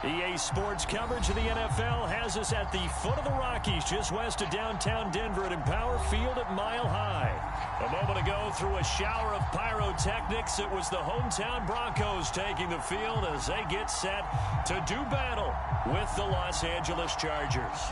EA Sports coverage of the NFL has us at the foot of the Rockies, just west of downtown Denver at Empower Field at Mile High. A moment ago, through a shower of pyrotechnics, it was the hometown Broncos taking the field as they get set to do battle with the Los Angeles Chargers.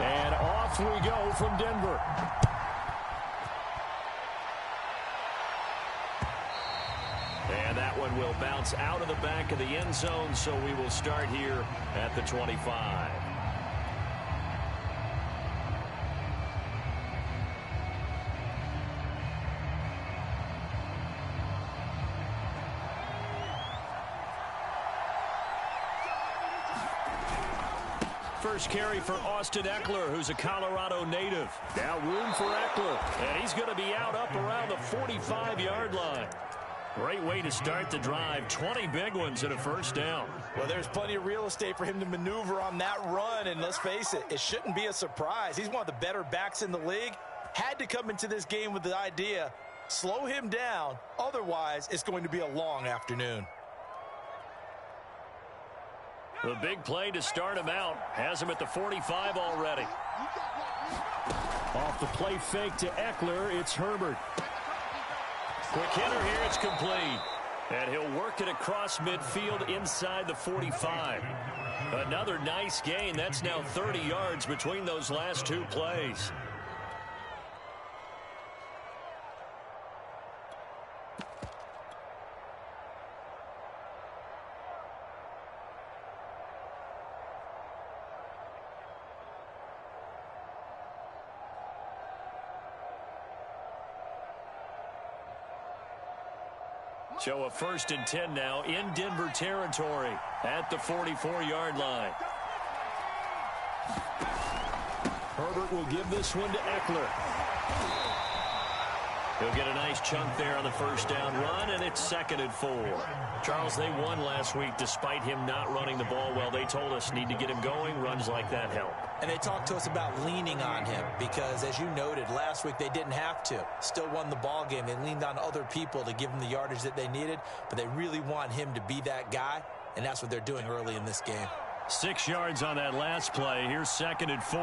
And off we go from Denver. And that one will bounce out of the back of the end zone, so we will start here at the 25. First carry for Austin Eckler, who's a Colorado native. Now room for Eckler, and he's going to be out up around the 45-yard line. Great way to start the drive. 20 big ones and a first down. Well, there's plenty of real estate for him to maneuver on that run, and let's face it, it shouldn't be a surprise. He's one of the better backs in the league. Had to come into this game with the idea, slow him down, otherwise it's going to be a long afternoon. The big play to start him out has him at the 45 already. Off the play fake to Eckler, it's Herbert. Quick hitter here, it's complete. And he'll work it across midfield inside the 45. Another nice gain. That's now 30 yards between those last two plays. So a 1st and 10 now in Denver territory at the 44-yard line. Herbert will give this one to Eckler. He'll get a nice chunk there on the first down run, and it's 2nd and 4. Charles, they won last week despite him not running the ball well. They told us need to get him going. Runs like that help. And they talked to us about leaning on him because, as you noted, last week they didn't have to. Still won the ball game. They leaned on other people to give them the yardage that they needed, but they really want him to be that guy, and that's what they're doing early in this game. 6 yards on that last play. Here's 2nd and 4.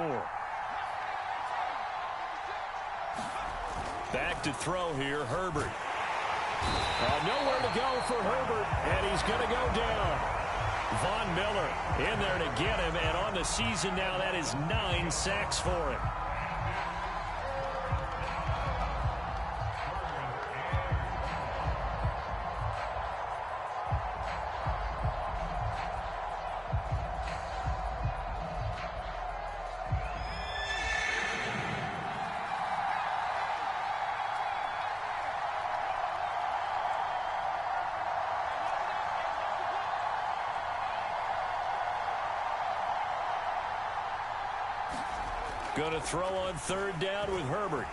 Back to throw here, Herbert. Nowhere to go for Herbert, and he's going to go down. Von Miller in there to get him, and on the season now, that is 9 sacks for him. Going to throw on 3rd down with Herbert.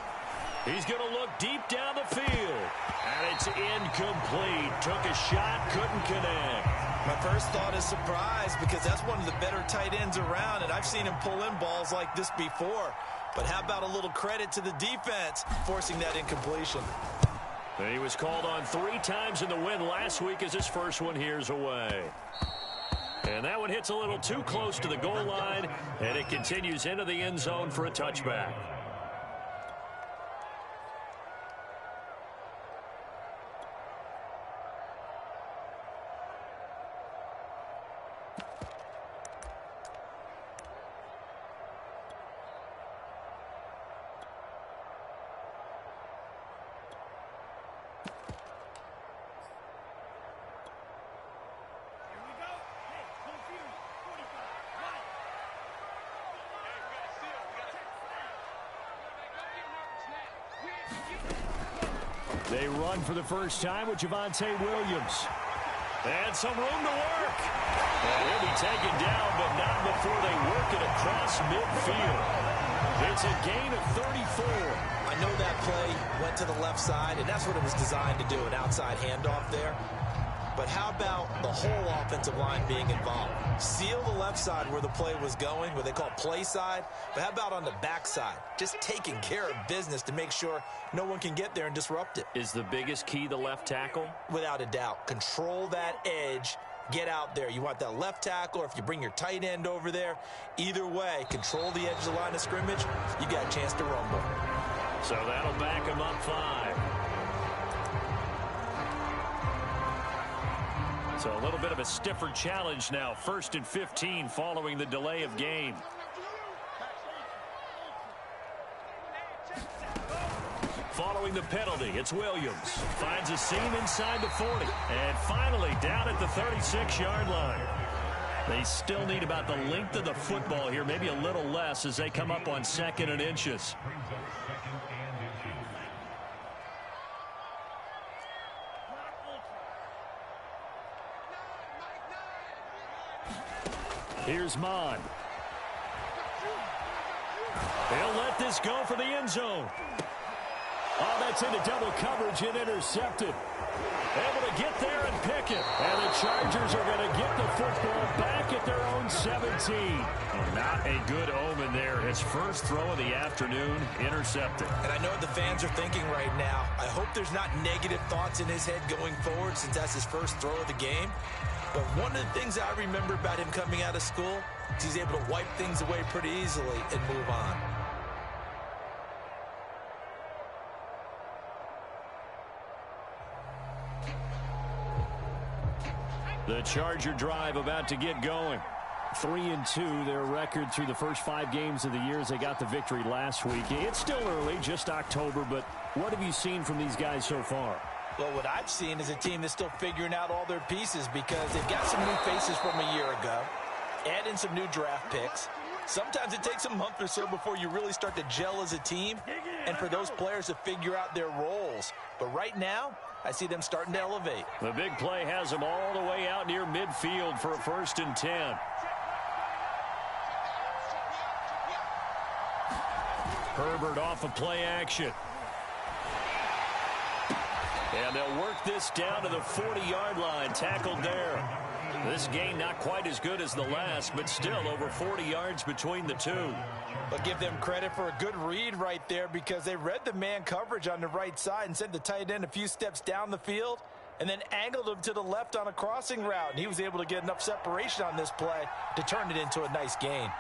He's going to look deep down the field. And it's incomplete. Took a shot, couldn't connect. My first thought is surprise because that's one of the better tight ends around, and I've seen him pull in balls like this before. But how about a little credit to the defense forcing that incompletion? He was called on 3 times in the win last week as his first one here's away. And that one hits a little too close to the goal line, and it continues into the end zone for a touchback. They run for the first time with Javonte Williams. And some room to work. And he'll be taken down, but not before they work it across midfield. It's a gain of 34. I know that play went to the left side, and that's what it was designed to do, an outside handoff there. But how about the whole offensive line being involved? Seal the left side where the play was going, what they call play side. But how about on the back side? Just taking care of business to make sure no one can get there and disrupt it. Is the biggest key the left tackle? Without a doubt. Control that edge. Get out there. You want that left tackle, or if you bring your tight end over there, either way, control the edge of the line of scrimmage, you got a chance to rumble. So that'll back him up 5. So a little bit of a stiffer challenge now. 1st and 15 following the delay of game. Following the penalty, it's Williams. Finds a seam inside the 40. And finally down at the 36-yard line. They still need about the length of the football here, maybe a little less as they come up on 2nd and inches. Here's Mon. They'll let this go for the end zone. Oh, that's into double coverage and intercepted. Able to get there and pick it. And the Chargers are going to get the football back at their own 17. Not a good omen there. His first throw of the afternoon, intercepted. And I know what the fans are thinking right now. I hope there's not negative thoughts in his head going forward since that's his first throw of the game. But one of the things I remember about him coming out of school is he's able to wipe things away pretty easily and move on. The Charger drive about to get going. 3-2, their record through the first 5 games of the year as they got the victory last week. It's still early, just October, but what have you seen from these guys so far? Well, what I've seen is a team that's still figuring out all their pieces because they've got some new faces from a year ago, add in some new draft picks. Sometimes it takes a month or so before you really start to gel as a team and for those players to figure out their roles. But right now, I see them starting to elevate. The big play has them all the way out near midfield for a 1st and 10. Herbert off of play action. And they'll work this down to the 40-yard line, tackled there. This gain not quite as good as the last, but still over 40 yards between the two. But give them credit for a good read right there because they read the man coverage on the right side and sent the tight end a few steps down the field and then angled him to the left on a crossing route. And he was able to get enough separation on this play to turn it into a nice gain.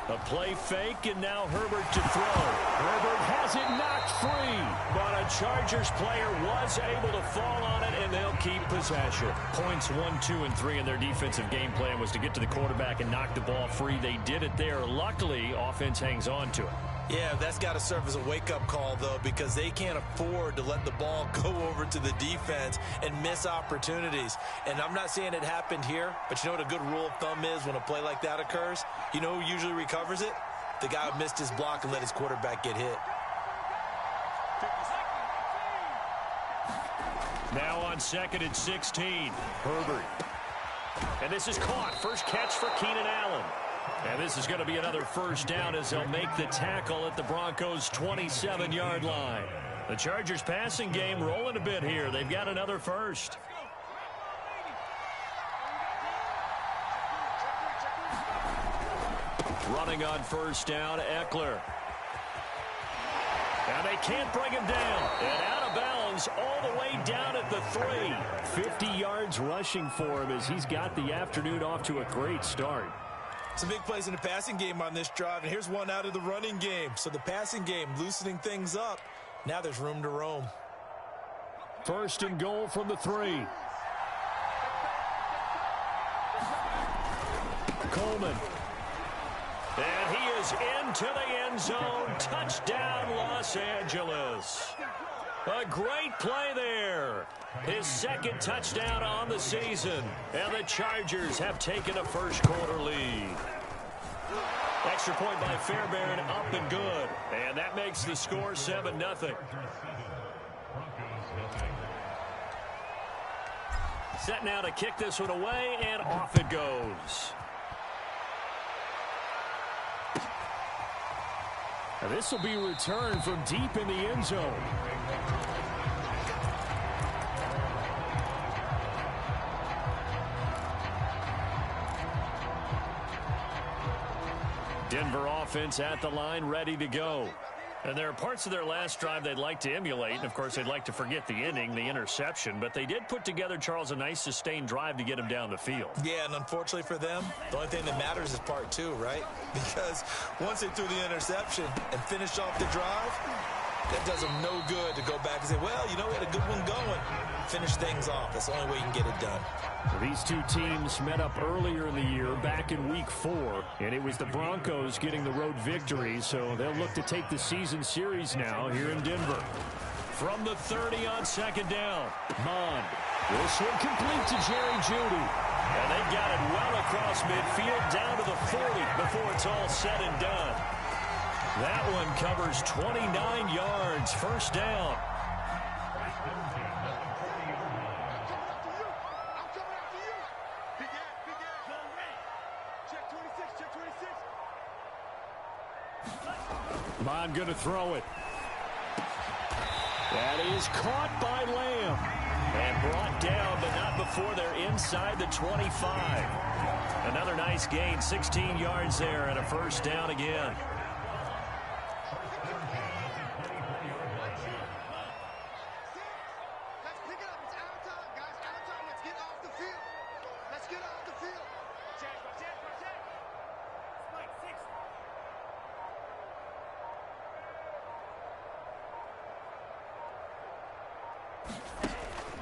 A play fake, and now Herbert to throw. Herbert has it knocked free, but a Chargers player was able to fall on it, and they'll keep possession. Points 1, 2, and 3 in their defensive game plan was to get to the quarterback and knock the ball free. They did it there. Luckily, offense hangs on to it. Yeah, that's got to serve as a wake-up call, though, because they can't afford to let the ball go over to the defense and miss opportunities. And I'm not saying it happened here, but you know what a good rule of thumb is when a play like that occurs? You know who usually recovers it? The guy who missed his block and let his quarterback get hit. Now on 2nd and 16, Herbert. And this is caught. First catch for Keenan Allen. And this is going to be another 1st down as they'll make the tackle at the Broncos' 27-yard line. The Chargers passing game rolling a bit here. They've got another 1st. Running on 1st down, Eckler. And they can't bring him down. And out of bounds all the way down at the 3. 50 yards rushing for him as he's got the afternoon off to a great start. Some big plays in the passing game on this drive, and here's one out of the running game. So the passing game loosening things up. Now there's room to roam. 1st and goal from the 3. Coleman. And he is into the end zone. Touchdown, Los Angeles. A great play there. His 2nd touchdown on the season. And the Chargers have taken a first-quarter lead. Extra point by Fairbairn, up and good. And that makes the score 7-0. Set now to kick this one away, and off it goes. And this will be returned from deep in the end zone. Denver offense at the line, ready to go. And there are parts of their last drive they'd like to emulate. And, of course, they'd like to forget the ending, the interception. But they did put together, Charles, a nice sustained drive to get him down the field. Yeah, and unfortunately for them, the only thing that matters is part two, right? Because once they threw the interception and finished off the drive, that does them no good to go back and say, well, you know, we had a good one going. Finish things off. That's the only way you can get it done. These two teams met up earlier in the year, back in Week 4, and it was the Broncos getting the road victory, so they'll look to take the season series now here in Denver. From the 30 on second down, Mond. This one complete to Jerry Jeudy. And they've got it well across midfield, down to the 40 before it's all said and done. That one covers 29 yards, first down. Mond going to throw it. That is caught by Lamb. And brought down, but not before they're inside the 25. Another nice gain, 16 yards there, and a first down again.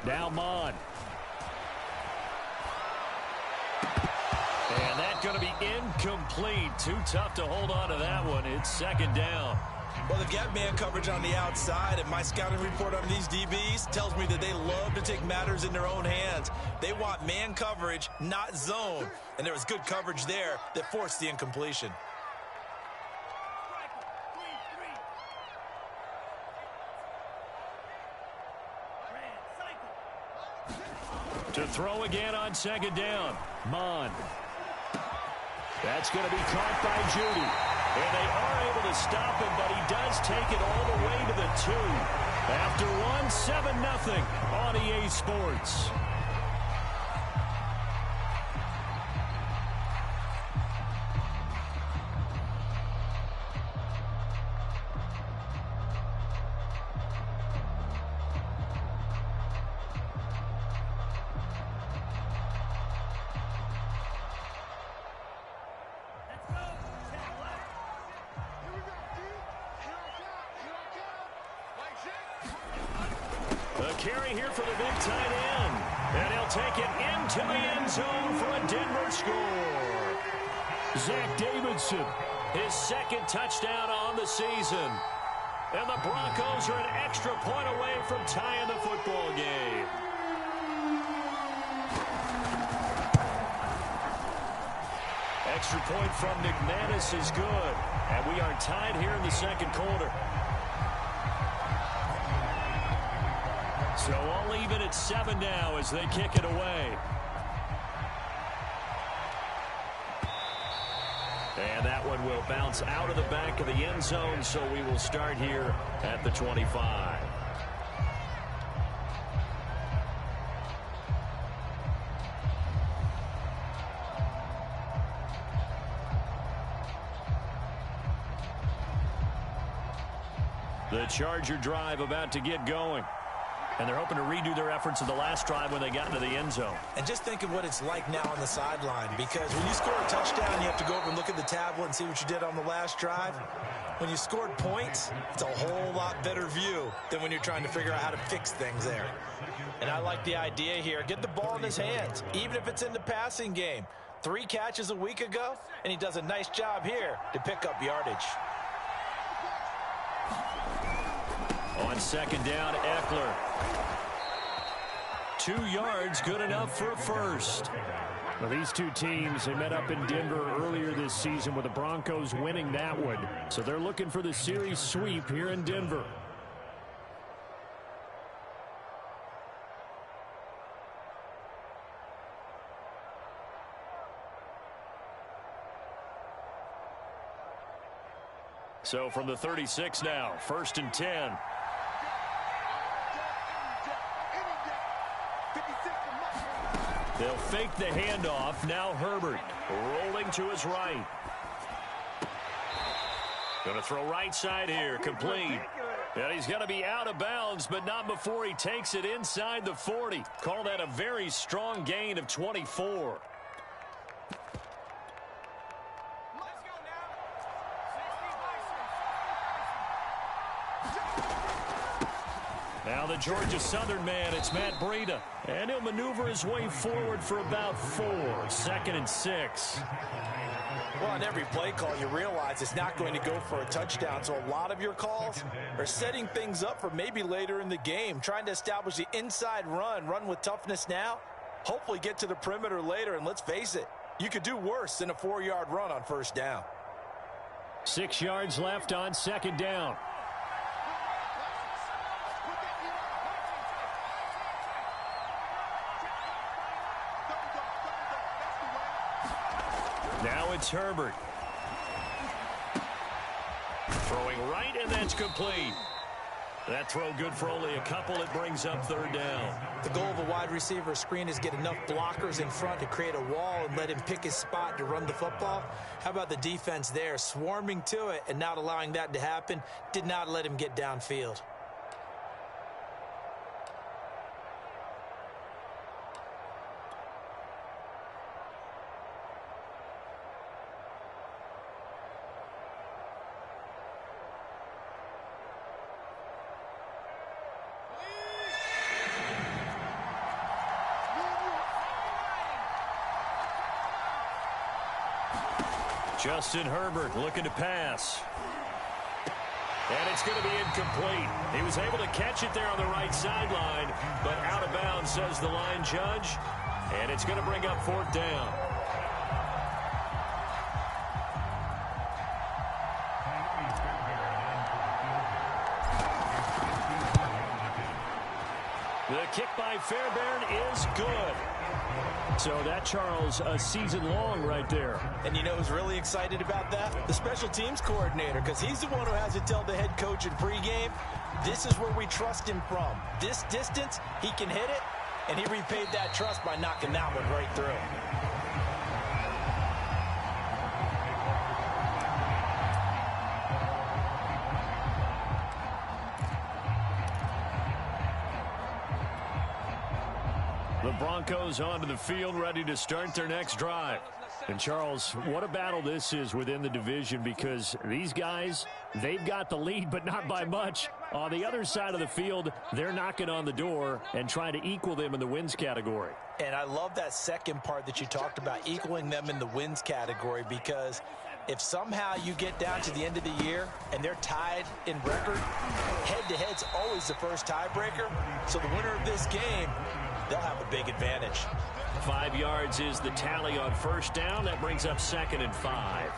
Now Mond. And that's going to be incomplete. Too tough to hold on to that one. It's second down. Well, they've got man coverage on the outside, and my scouting report on these DBs tells me that they love to take matters in their own hands. They want man coverage, not zone. And there was good coverage there that forced the incompletion. To throw again on second down, Mond. That's going to be caught by Jeudy. And they are able to stop him, but he does take it all the way to the 2. After one, 7-0 on EA Sports. Carry here for the big tight end. And he'll take it into the end zone for a Denver score. Zach Davidson, his second touchdown on the season. And the Broncos are an extra point away from tying the football game. Extra point from McManus is good. And we are tied here in the second quarter. So all even at 7 now as they kick it away. And that one will bounce out of the back of the end zone, so we will start here at the 25. The Charger drive about to get going. And they're hoping to redo their efforts of the last drive when they got into the end zone. And just think of what it's like now on the sideline, because when you score a touchdown, you have to go over and look at the tablet and see what you did on the last drive. When you scored points, it's a whole lot better view than when you're trying to figure out how to fix things there. And I like the idea here. Get the ball in his hands, even if it's in the passing game. 3 catches a week ago, and he does a nice job here to pick up yardage. On second down, Eckler. 2 yards, good enough for a first. Well, these two teams, they met up in Denver earlier this season with the Broncos winning that one. So they're looking for the series sweep here in Denver. So from the 36 now, 1st and 10. They'll fake the handoff. Now Herbert rolling to his right. Going to throw right side here, complete. And he's going to be out of bounds, but not before he takes it inside the 40. Call that a very strong gain of 24. Now the Georgia Southern man, it's Matt Breida. And he'll maneuver his way forward for about 4. 2nd and 6. Well, on every play call, you realize it's not going to go for a touchdown. So a lot of your calls are setting things up for maybe later in the game, trying to establish the inside run with toughness now, hopefully get to the perimeter later. And let's face it, you could do worse than a 4-yard run on 1st down. 6 yards left on 2nd down. Now it's Herbert. Throwing right, and that's complete. That throw good for only a couple. It brings up 3rd down. The goal of a wide receiver screen is get enough blockers in front to create a wall and let him pick his spot to run the football. How about the defense there, swarming to it and not allowing that to happen? Did not let him get downfield. Justin Herbert looking to pass. And it's going to be incomplete. He was able to catch it there on the right sideline, but out of bounds, says the line judge. And it's going to bring up 4th down. The kick by Fairbairn is good. So that, Charles, a season long right there. And you know who's really excited about that? The special teams coordinator, because he's the one who has to tell the head coach in pregame, this is where we trust him from. This distance, he can hit it, and he repaid that trust by knocking that one right through. The Broncos onto the field, ready to start their next drive. And, Charles, what a battle this is within the division, because these guys, they've got the lead, but not by much. On the other side of the field, they're knocking on the door and trying to equal them in the wins category. And I love that second part that you talked about, equaling them in the wins category, because if somehow you get down to the end of the year and they're tied in record, head-to-head's always the first tiebreaker. So the winner of this game, they'll have a big advantage. 5 yards is the tally on 1st down. That brings up 2nd and 5.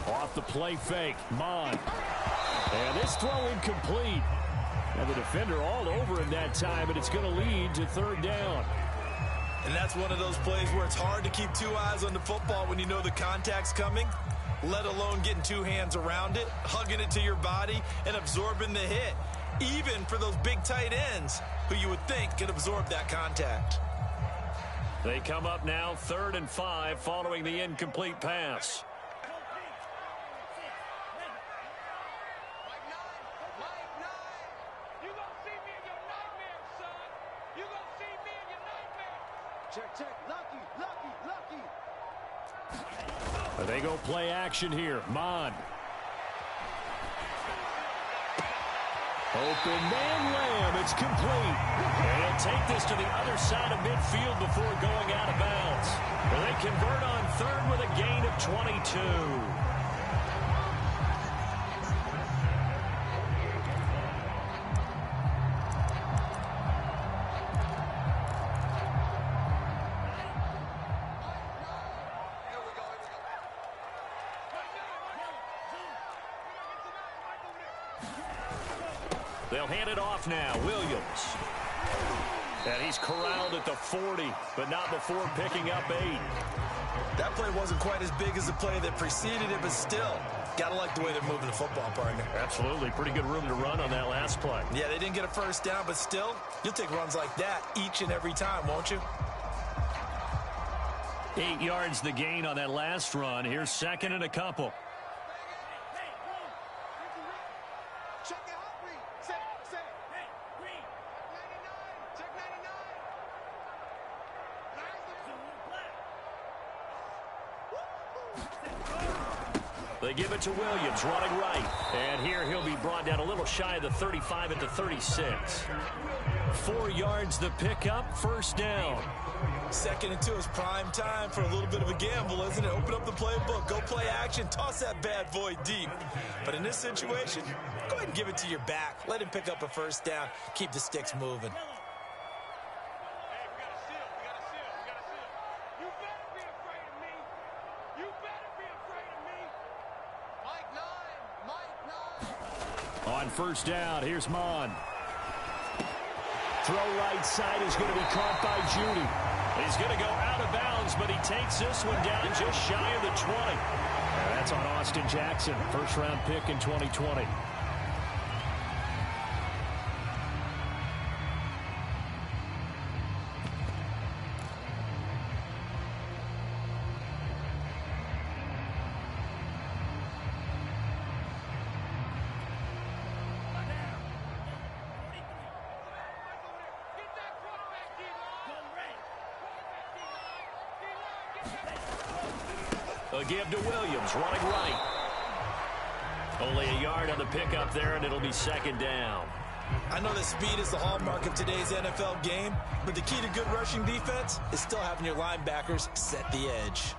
Off the play fake, Mon. And this throw incomplete. And the defender all over him that time, and it's going to lead to 3rd down. And that's one of those plays where it's hard to keep 2 eyes on the football when you know the contact's coming, let alone getting 2 hands around it, hugging it to your body, and absorbing the hit, even for those big tight ends who you would think could absorb that contact. They come up now 3rd and 5 following the incomplete pass. They go play action here. Mon. Open man Lamb. It's complete. And he'll take this to the other side of midfield before going out of bounds. Well, they convert on 3rd with a gain of 22. They'll hand it off now. Williams. And he's corralled at the 40, but not before picking up 8. That play wasn't quite as big as the play that preceded it, but still, gotta like the way they're moving the football, partner. Absolutely. Pretty good room to run on that last play. Yeah, they didn't get a first down, but still, you'll take runs like that each and every time, won't you? 8 yards the gain on that last run. Here's second and a couple. They give it to Williams, running right. And here he'll be brought down a little shy of the 35 at the 36. 4 yards the pickup, first down. 2nd and 2 is prime time for a little bit of a gamble, isn't it? Open up the playbook, go play action, toss that bad boy deep. But in this situation, go ahead and give it to your back. Let him pick up a first down. Keep the sticks moving. On first down, here's Mon. Throw right side is going to be caught by Judy. He's going to go out of bounds, but he takes this one down just shy of the 20. And that's on Austin Jackson, first-round pick in 2020. A give to Williams, running right. Only a yard on the pickup there, and it'll be second down. I know that speed is the hallmark of today's NFL game, but the key to good rushing defense is still having your linebackers set the edge.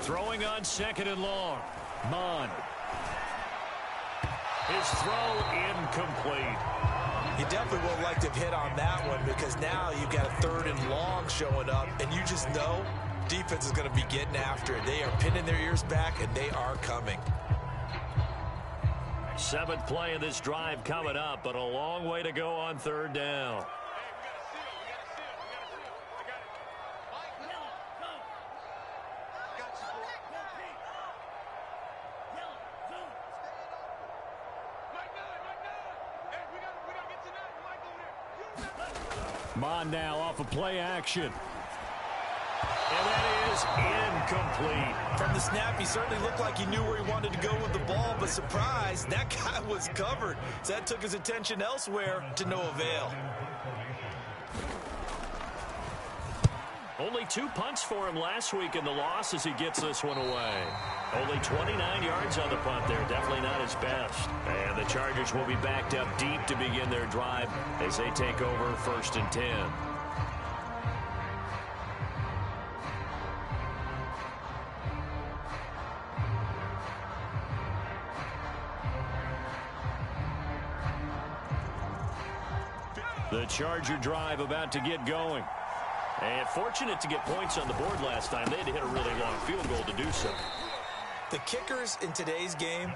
Throwing on second and long. Mon. His throw incomplete. You definitely would like to have hit on that one because now you've got a 3rd and long showing up, and you just know defense is going to be getting after it. They are pinning their ears back, and they are coming. 7th play of this drive coming up, but a long way to go on 3rd down. Mon now off of play action. And that is incomplete. From the snap, he certainly looked like he knew where he wanted to go with the ball, but surprise, that guy was covered. So that took his attention elsewhere to no avail. Only 2 punts for him last week in the loss as he gets this one away. Only 29 yards on the punt there. Definitely not his best. And the Chargers will be backed up deep to begin their drive as they take over 1st and 10. The Charger drive about to get going. And fortunate to get points on the board last time. They had to hit a really long field goal to do so. The kickers in today's game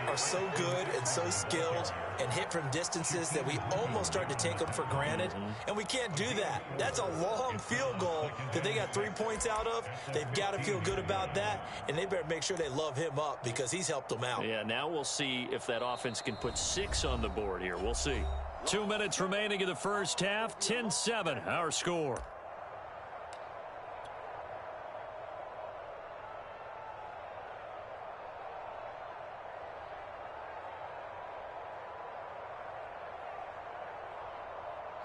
are so good and so skilled and hit from distances that we almost start to take them for granted. And we can't do that. That's a long field goal that they got 3 points out of. They've got to feel good about that, and they better make sure they love him up because he's helped them out. Yeah, now we'll see if that offense can put 6 on the board here. We'll see. 2 minutes remaining in the first half. 10-7, our score.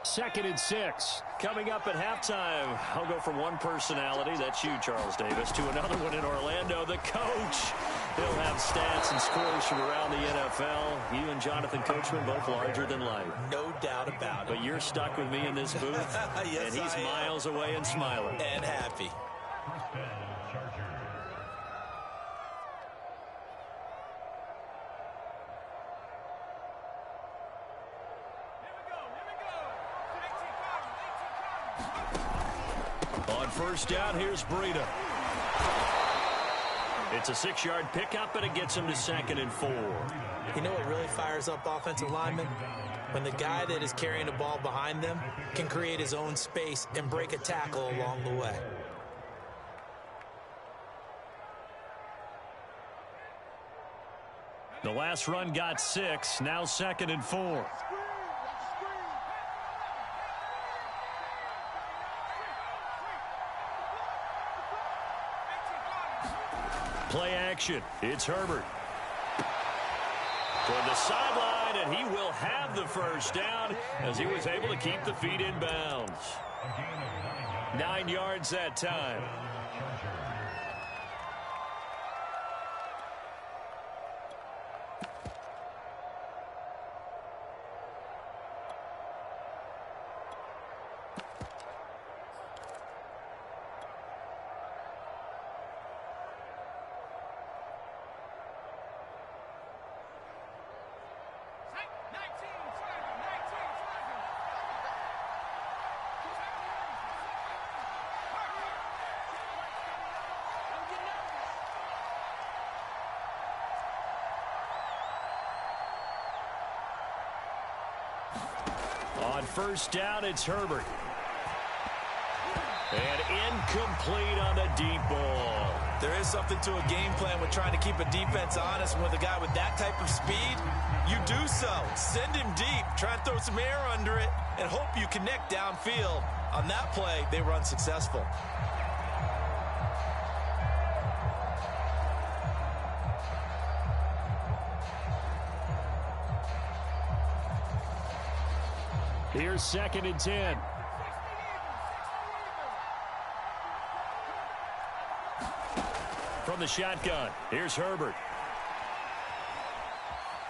Second and 6. Coming up at halftime, I'll go from one personality, that's you, Charles Davis, to another one in Orlando, the coach. He'll have stats and scores from around the NFL. You and Jonathan Coachman, both larger than life. No doubt about it. But you're stuck with me in this booth, yes, and he's miles away and smiling. And happy. On first down, here's Breida. It's a 6-yard pickup, and it gets him to 2nd and 4. You know what really fires up offensive linemen? When the guy that is carrying the ball behind them can create his own space and break a tackle along the way. The last run got 6, now 2nd and 4. Play action. It's Herbert. Toward the sideline, and he will have the first down as he was able to keep the feet in bounds. 9 yards that time. On first down, it's Herbert. And incomplete on the deep ball. There is something to a game plan with trying to keep a defense honest. With a guy with that type of speed, you do so. Send him deep. Try and throw some air under it and hope you connect downfield. On that play, they were unsuccessful. Here's 2nd and 10. From the shotgun, here's Herbert.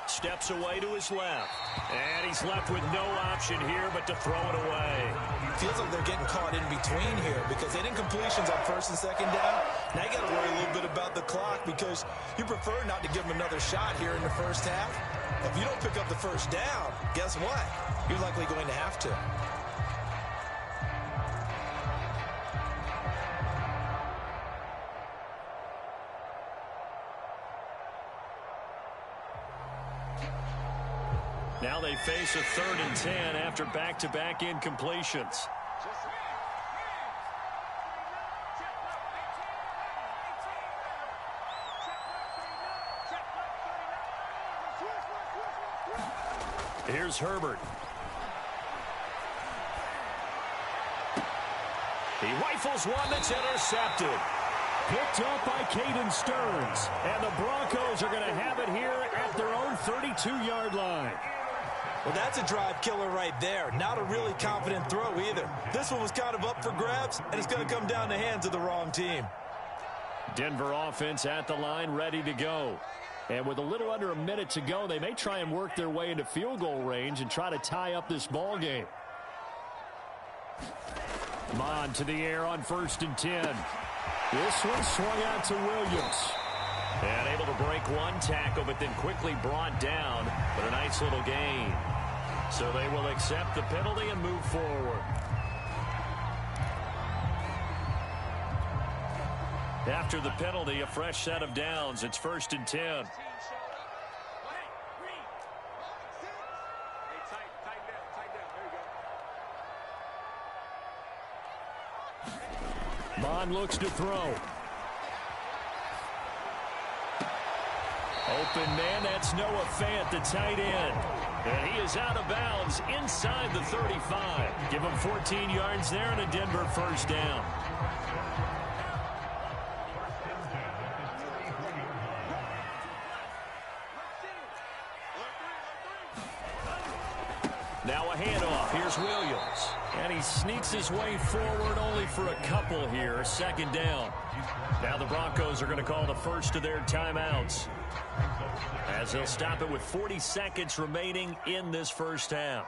Steps away to his left. And he's left with no option here but to throw it away. Feels like they're getting caught in between here because they didn't incompletions on 1st and 2nd down. Now you got to worry a little bit about the clock because you prefer not to give them another shot here in the first half. If you don't pick up the first down, guess what? You're likely going to have to. Now they face a 3rd and 10 after back-to-back incompletions. Here's Herbert. He rifles one that's intercepted. Picked up by Caden Stearns. And the Broncos are going to have it here at their own 32-yard line. Well, that's a drive killer right there. Not a really confident throw either. This one was kind of up for grabs, and it's going to come down the hands of the wrong team. Denver offense at the line, ready to go. And with a little under a minute to go, they may try and work their way into field goal range and try to tie up this ball game. Mon to the air on 1st and 10. This one swung out to Williams. And able to break one tackle, but then quickly brought down. But a nice little gain. So they will accept the penalty and move forward. After the penalty, a fresh set of downs. It's 1st and 10. Mon looks to throw. Open man, that's Noah Fant, the tight end. And he is out of bounds inside the 35. Give him 14 yards there and a Denver first down. Now a handoff. Here's Williams. And he sneaks his way forward only for a couple here. 2nd down. Now the Broncos are going to call the first of their timeouts, as they'll stop it with 40 seconds remaining in this first half.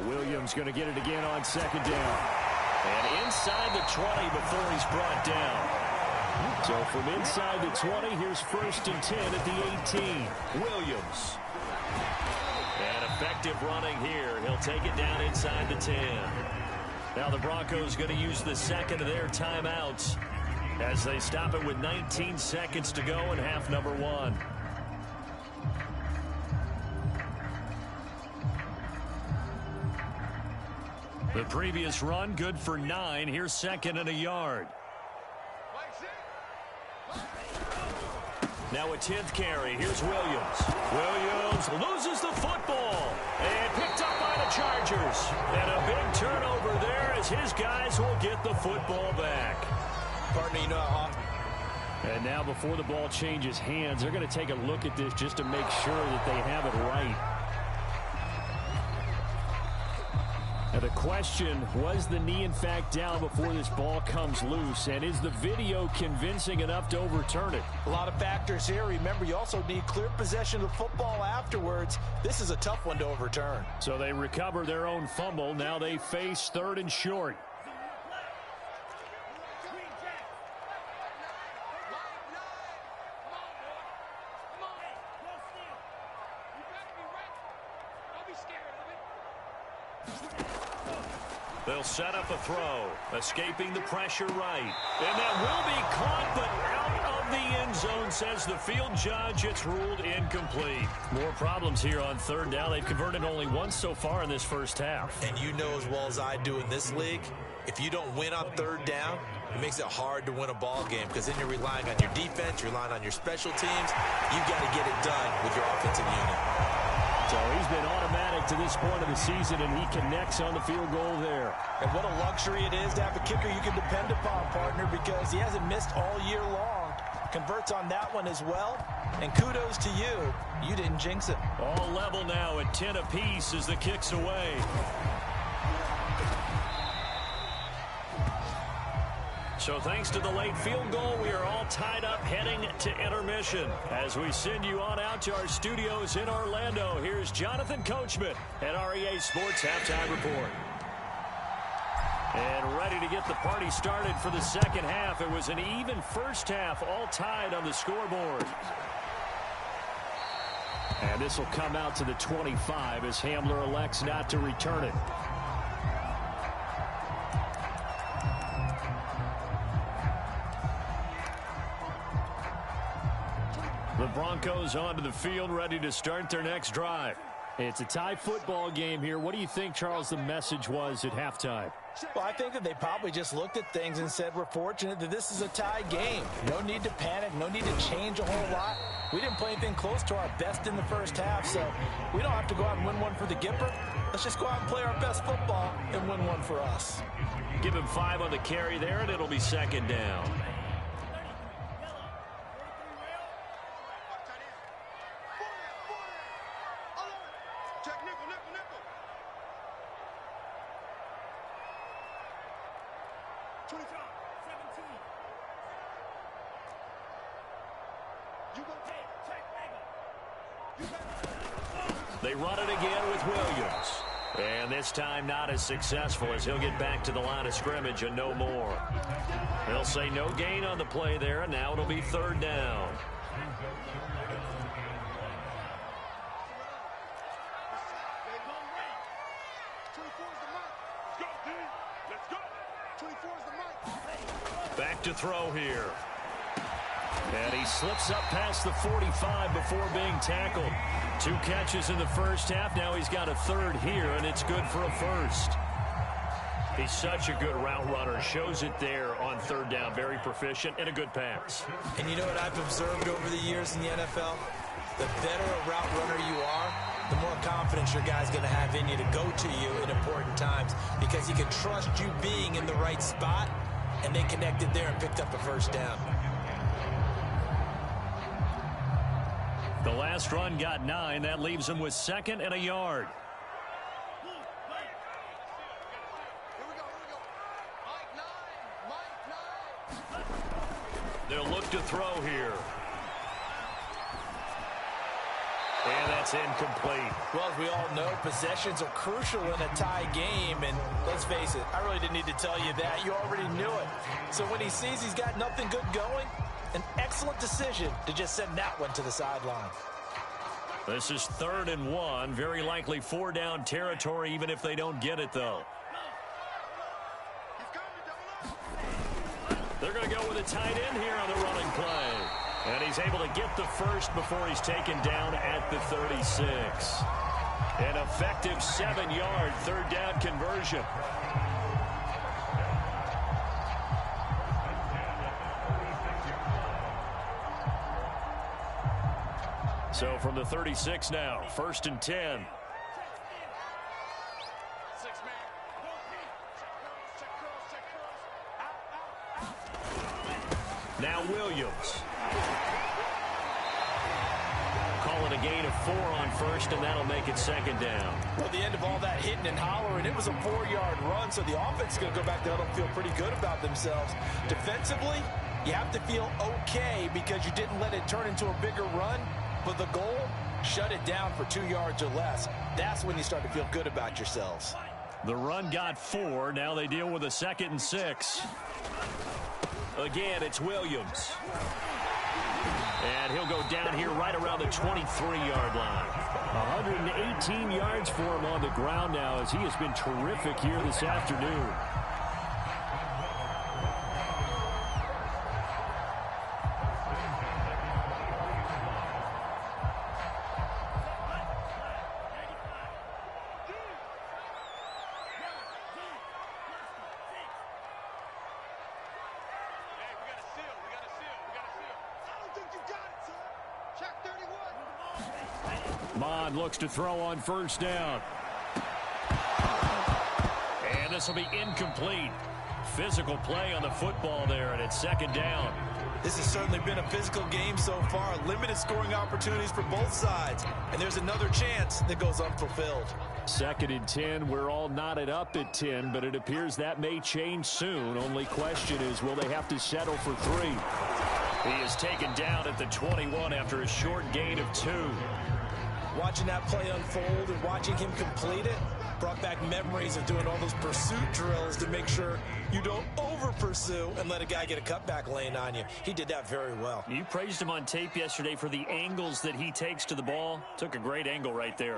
Williams going to get it again on 2nd down. And inside the 20 before he's brought down. So from inside the 20, here's 1st and 10 at the 18. Williams. And effective running here. He'll take it down inside the 10. Now the Broncos going to use the second of their timeouts as they stop it with 19 seconds to go in half number 1. The previous run good for 9. Here's second and a yard. Now a 10th carry. Here's Williams. Williams loses the football and picked up by the Chargers. And a big turnover there as his guys will get the football back. Partner, you know how. And now before the ball changes hands, they're going to take a look at this just to make sure that they have it right. Now the question, was the knee in fact down before this ball comes loose? And is the video convincing enough to overturn it? A lot of factors here. Remember, you also need clear possession of the football afterwards. This is a tough one to overturn. So they recover their own fumble. Now they face 3rd and short. They'll set up a throw, escaping the pressure right. And that will be caught, but out of the end zone, says the field judge. It's ruled incomplete. More problems here on 3rd down. They've converted only once so far in this first half. And you know as well as I do in this league, if you don't win on 3rd down, it makes it hard to win a ball game because then you're relying on your defense, you're relying on your special teams. You've got to get it done with your offensive unit. So he's been automatic to this point of the season, and he connects on the field goal there. And what a luxury it is to have a kicker you can depend upon, partner, because he hasn't missed all year long. Converts on that one as well. And kudos to you. You didn't jinx it. All level now at 10 apiece as the kick's away. So thanks to the late field goal, we are all tied up heading to intermission. As we send you on out to our studios in Orlando, here's Jonathan Coachman at REA Sports Halftime Report. And ready to get the party started for the second half. It was an even first half, all tied on the scoreboard. And this will come out to the 25 as Hamler elects not to return it. The Broncos onto the field, ready to start their next drive. It's a tie football game here. What do you think, Charles, the message was at halftime? Well, I think that they probably just looked at things and said, we're fortunate that this is a tie game. No need to panic, no need to change a whole lot. We didn't play anything close to our best in the first half, so we don't have to go out and win one for the Gipper. Let's just go out and play our best football and win one for us. Give him 5 on the carry there, and it'll be second down. They run it again with Williams. And this time not as successful as he'll get back to the line of scrimmage and no more. They'll say no gain on the play there, and now it'll be 3rd down. Back to throw here. And he slips up past the 45 before being tackled. 2 catches in the first half. Now he's got a 3rd here, and it's good for a 1st. He's such a good route runner. Shows it there on 3rd down. Very proficient and a good pass. And you know what I've observed over the years in the NFL? The better a route runner you are, the more confidence your guy's going to have in you to go to you in important times because he can trust you being in the right spot, and they connected there and picked up a 1st down. The last run got 9. That leaves him with 2nd and a yard. They'll look to throw here. And that's incomplete. Well, as we all know, possessions are crucial in a tie game. And let's face it, I really didn't need to tell you that. You already knew it. So when he sees he's got nothing good going, an excellent decision to just send that one to the sideline. This is 3rd and 1. Very likely 4 down territory, even if they don't get it, though. They're going to go with a tight end here on the running play. And he's able to get the first before he's taken down at the 36. An effective 7-yard third down conversion. So from the 36 now, 1st and 10. Now Williams. Call it a gain of 4 on first, and that'll make it 2nd down. Well, the end of all that hitting and hollering, it was a 4-yard run, so the offense is going to go back there and feel pretty good about themselves. Defensively, you have to feel okay because you didn't let it turn into a bigger run, but the goal, shut it down for 2 yards or less. That's when you start to feel good about yourselves. The run got 4. Now they deal with a 2nd and 6. Again, it's Williams. And he'll go down here right around the 23-yard line. 118 yards for him on the ground now as he has been terrific here this afternoon. Mond looks to throw on 1st down. And this will be incomplete. Physical play on the football there, and it's 2nd down. This has certainly been a physical game so far. Limited scoring opportunities for both sides. And there's another chance that goes unfulfilled. 2nd and 10. We're all knotted up at 10, but it appears that may change soon. Only question is, will they have to settle for 3? He is taken down at the 21 after a short gain of 2. Watching that play unfold and watching him complete it brought back memories of doing all those pursuit drills to make sure you don't over-pursue and let a guy get a cutback lane on you. He did that very well. You praised him on tape yesterday for the angles that he takes to the ball. Took a great angle right there.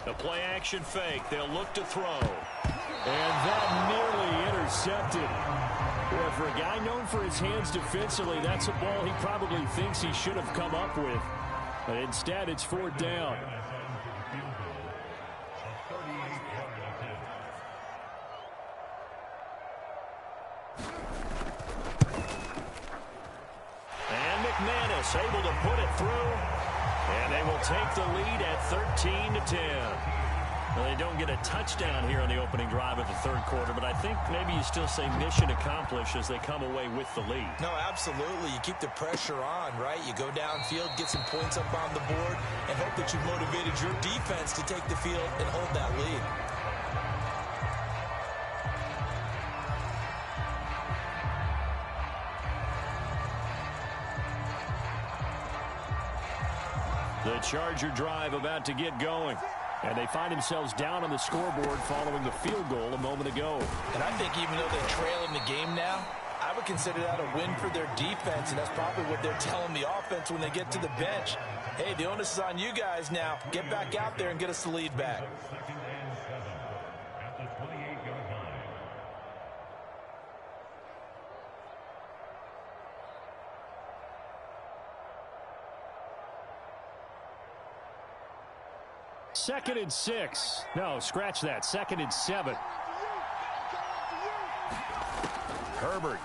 The play-action fake. They'll look to throw. And that nearly intercepted. Well, for a guy known for his hands defensively, that's a ball he probably thinks he should have come up with. But instead, it's 4th down. And McManus able to put it through. And they will take the lead at 13-10. Well, they don't get a touchdown here on the opening drive of the 3rd quarter, but I think maybe you still say mission accomplished as they come away with the lead. No, absolutely. You keep the pressure on, right? You go downfield, get some points up on the board, and hope that you've motivated your defense to take the field and hold that lead. The Charger drive about to get going. And they find themselves down on the scoreboard following the field goal a moment ago. And I think even though they're trailing the game now, I would consider that a win for their defense, and that's probably what they're telling the offense when they get to the bench. Hey, the onus is on you guys now. Get back out there and get us the lead back. Second and 6. No, scratch that. 2nd and 7. Herbert.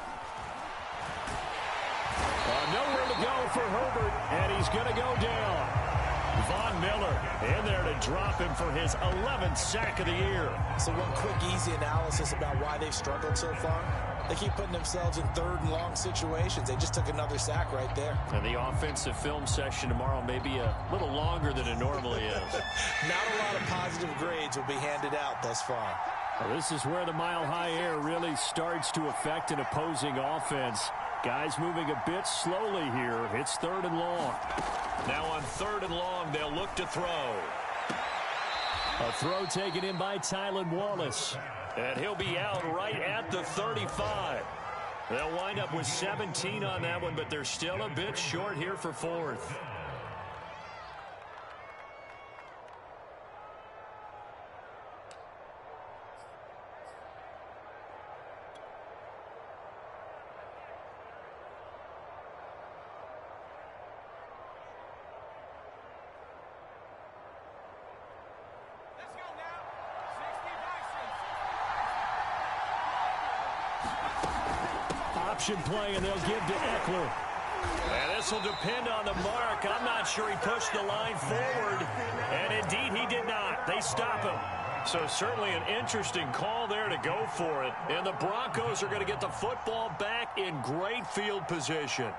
Nowhere to go for Herbert, and he's going to go down. Von Miller in there to drop him for his 11th sack of the year. So one quick, easy analysis about why they've struggled so far. They keep putting themselves in 3rd and long situations. They just took another sack right there. And the offensive film session tomorrow may be a little longer than it normally is. Not a lot of positive grades will be handed out thus far. Well, this is where the mile-high air really starts to affect an opposing offense. Guys moving a bit slowly here. It's 3rd and long. Now on 3rd and long, they'll look to throw. A throw taken in by Tylan Wallace. And he'll be out right at the 35. They'll wind up with 17 on that one, but they're still a bit short here for fourth. Option play, and they'll give to Eckler. And this will depend on the mark. I'm not sure he pushed the line forward. And indeed, he did not. They stop him. So certainly an interesting call there to go for it. And the Broncos are going to get the football back in great field position.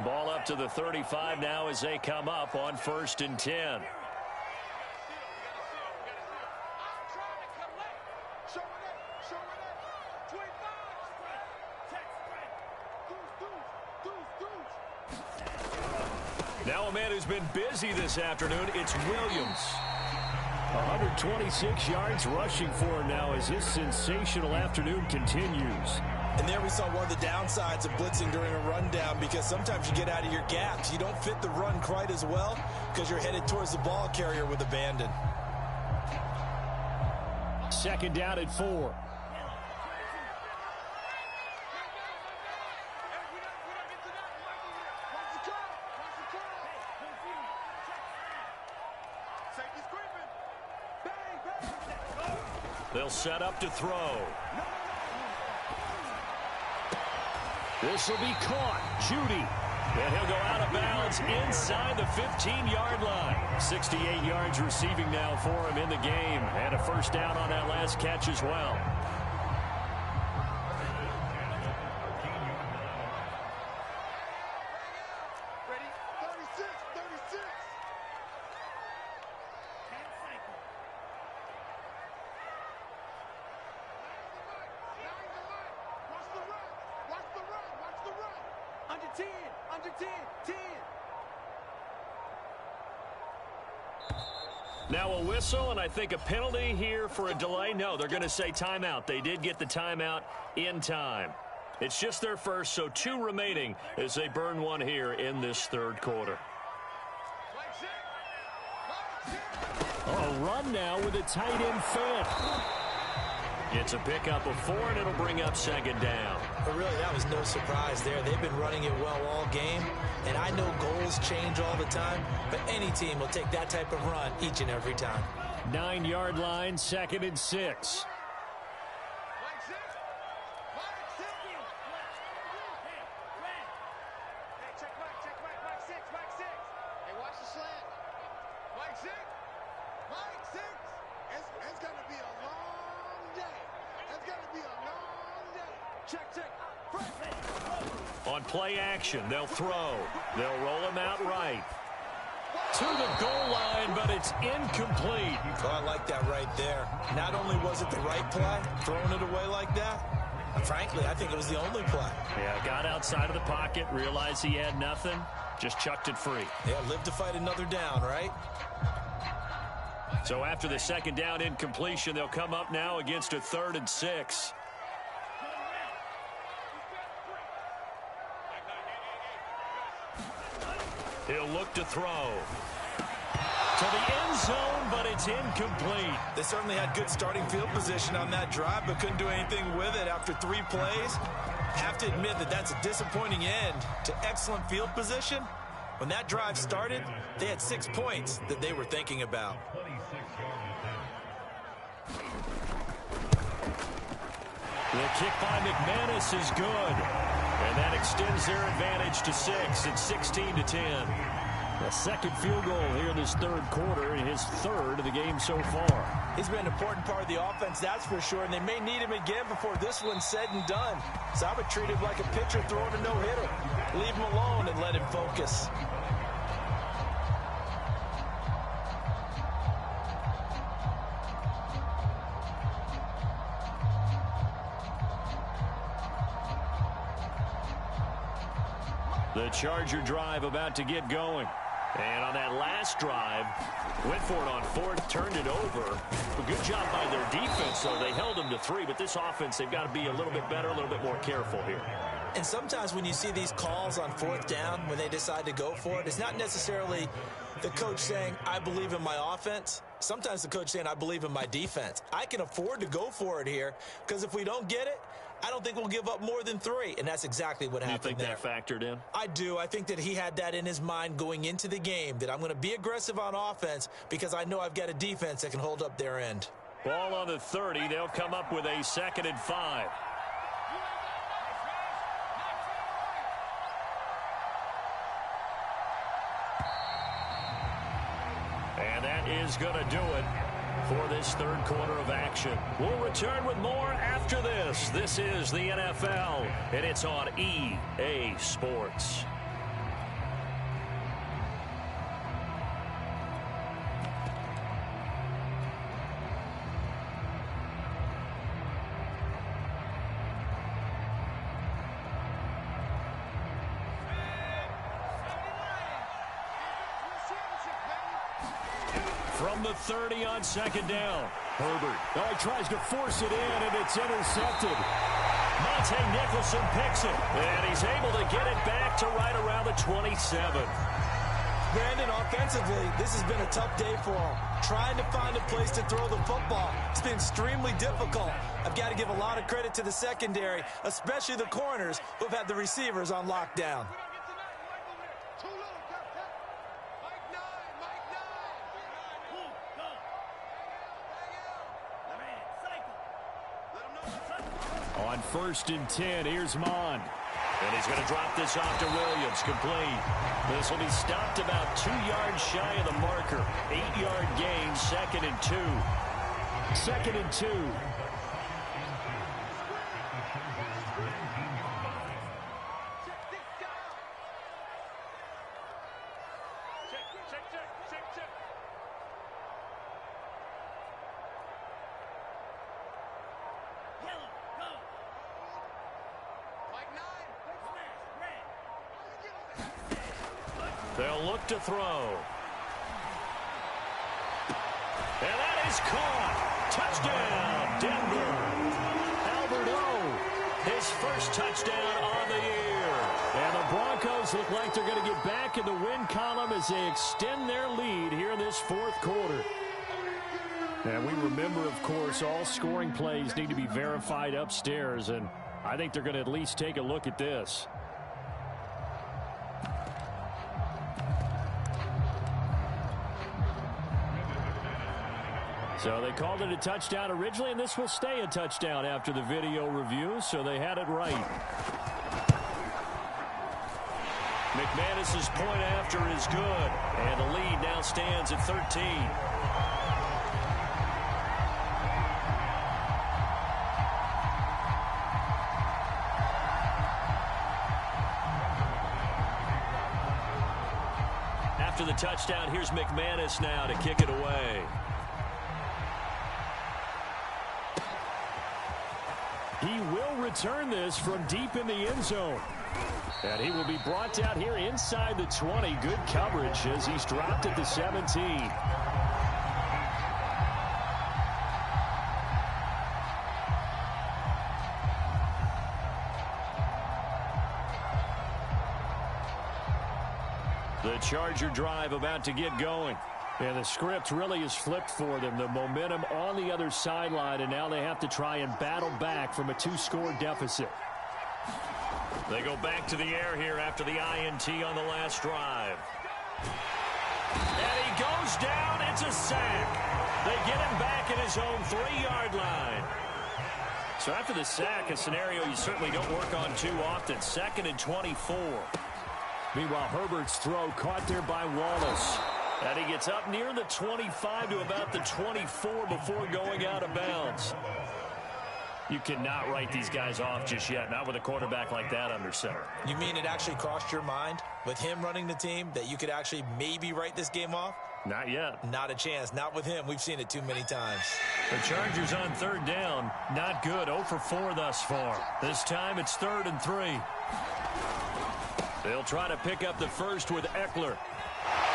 Ball up to the 35 now as they come up on 1st and 10. Now a man who's been busy this afternoon, it's Williams. 126 yards rushing for him now as this sensational afternoon continues. And there we saw one of the downsides of blitzing during a rundown, because sometimes you get out of your gaps. You don't fit the run quite as well because you're headed towards the ball carrier with abandon. 2nd down at 4. They'll set up to throw. This will be caught. Judy. And he'll go out of bounds inside the 15-yard line. 68 yards receiving now for him in the game. And a 1st down on that last catch as well. Now a whistle, and I think a penalty here for a delay. No, they're going to say timeout. They did get the timeout in time. It's just their first, so 2 remaining as they burn one here in this 3rd quarter. A run now with a tight end fan. It's a pickup of 4, and it'll bring up 2nd down. But really, that was no surprise there. They've been running it well all game, and I know goals change all the time, but any team will take that type of run each and every time. 9-yard line, 2nd and 6. On play action, they'll throw. They'll roll him out right. To the goal line, but it's incomplete. Oh, I like that right there. Not only was it the right play, throwing it away like that, frankly, I think it was the only play. Yeah, got outside of the pocket, realized he had nothing, just chucked it free. Yeah, live to fight another down, right? So after the 2nd down incompletion, they'll come up now against a 3rd and 6. He'll look to throw. To the end zone, but it's incomplete. They certainly had good starting field position on that drive, but couldn't do anything with it after 3 plays. Have to admit that that's a disappointing end to excellent field position. When that drive started, they had 6 points that they were thinking about. The kick by McManus is good. And that extends their advantage to 6. It's 16-10. A 2nd field goal here in this 3rd quarter, and his 3rd of the game so far. He's been an important part of the offense, that's for sure, and they may need him again before this one's said and done. So I would treat him like a pitcher throwing a no-hitter. Leave him alone and let him focus. The Charger drive about to get going. And on that last drive, went for it on fourth, turned it over. A good job by their defense, though. They held them to 3, but this offense, they've got to be a little bit better, a little bit more careful here. And sometimes when you see these calls on fourth down, when they decide to go for it, it's not necessarily the coach saying, I believe in my offense. Sometimes the coach saying, I believe in my defense. I can afford to go for it here because if we don't get it, I don't think we'll give up more than 3, and that's exactly what happened there. You think that factored in? I do. I think that he had that in his mind going into the game, that I'm going to be aggressive on offense because I know I've got a defense that can hold up their end. Ball on the 30. They'll come up with a 2nd and 5. And that is going to do it for this third quarter of action. We'll return with more after this. This is the NFL, and it's on EA Sports. From the 30 on 2nd down. Herbert. Oh, he tries to force it in, and it's intercepted. Monte Nicholson picks it, and he's able to get it back to right around the 27. Brandon, offensively, this has been a tough day for him. Trying to find a place to throw the football. It's been extremely difficult. I've got to give a lot of credit to the secondary, especially the corners who have had the receivers on lockdown. On 1st and 10, here's Mond. And he's going to drop this off to Williams, complete. This will be stopped about 2 yards shy of the marker. 8-yard gain, 2nd and 2. 2nd and 2. They'll look to throw. And that is caught. Touchdown, Denver. Albert O, his first touchdown on the year. And the Broncos look like they're going to get back in the win column as they extend their lead here in this 4th quarter. And we remember, of course, all scoring plays need to be verified upstairs, and I think they're going to at least take a look at this. So they called it a touchdown originally, and this will stay a touchdown after the video review, so they had it right. McManus's point after is good, and the lead now stands at 13. After the touchdown, here's McManus now to kick it away. He will return this from deep in the end zone. And he will be brought down here inside the 20. Good coverage as he's dropped at the 17. The Charger drive about to get going. And the script really is flipped for them. The momentum on the other sideline, and now they have to try and battle back from a 2-score deficit. They go back to the air here after the INT on the last drive. And he goes down. It's a sack. They get him back at his own 3-yard line. So after the sack, a scenario you certainly don't work on too often. 2nd and 24. Meanwhile, Herbert's throw caught there by Wallace. And he gets up near the 25 to about the 24 before going out of bounds. You cannot write these guys off just yet, not with a quarterback like that under center. You mean it actually crossed your mind with him running the team that you could actually maybe write this game off? Not yet. Not a chance. Not with him. We've seen it too many times. The Chargers on 3rd down. Not good. 0 for 4 thus far. This time it's 3rd and 3. They'll try to pick up the first with Eckler.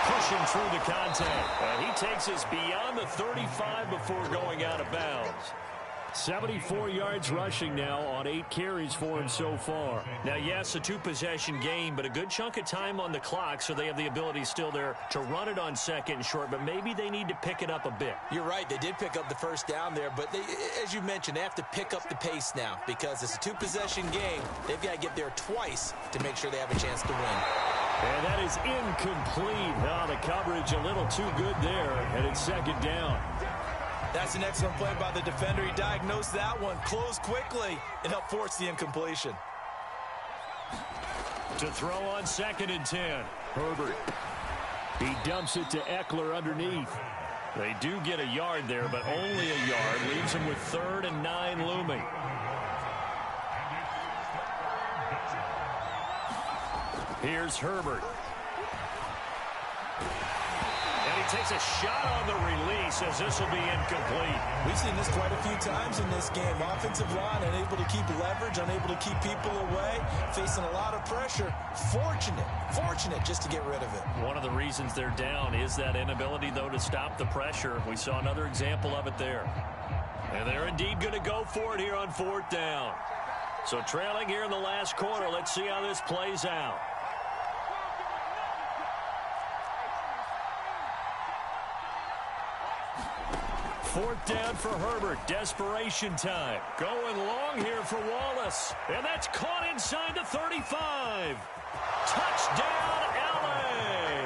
pushing through the contact. And he takes us beyond the 35 before going out of bounds. 74 yards rushing now on 8 carries for him so far. Now, yes, a 2-possession game, but a good chunk of time on the clock, so they have the ability still there to run it on second and short, but maybe they need to pick it up a bit. You're right. They did pick up the first down there, but as you mentioned, they have to pick up the pace now because it's a 2-possession game. They've got to get there twice to make sure they have a chance to win. And that is incomplete. Oh, the coverage a little too good there, and it's second down. That's an excellent play by the defender. He diagnosed that one, closed quickly, and helped force the incompletion. To throw on 2nd and 10. Herbert. He dumps it to Eckler underneath. They do get a yard there, but only a yard. Leaves them with 3rd and 9 looming. Here's Herbert. And he takes a shot on the release as this will be incomplete. We've seen this quite a few times in this game. Offensive line unable to keep leverage, unable to keep people away, facing a lot of pressure. Fortunate just to get rid of it. One of the reasons they're down is that inability, though, to stop the pressure. We saw another example of it there. And they're indeed going to go for it here on 4th down. So trailing here in the last quarter. Let's see how this plays out. 4th down for Herbert. Desperation time. Going long here for Wallace. And that's caught inside the 35. Touchdown, L.A.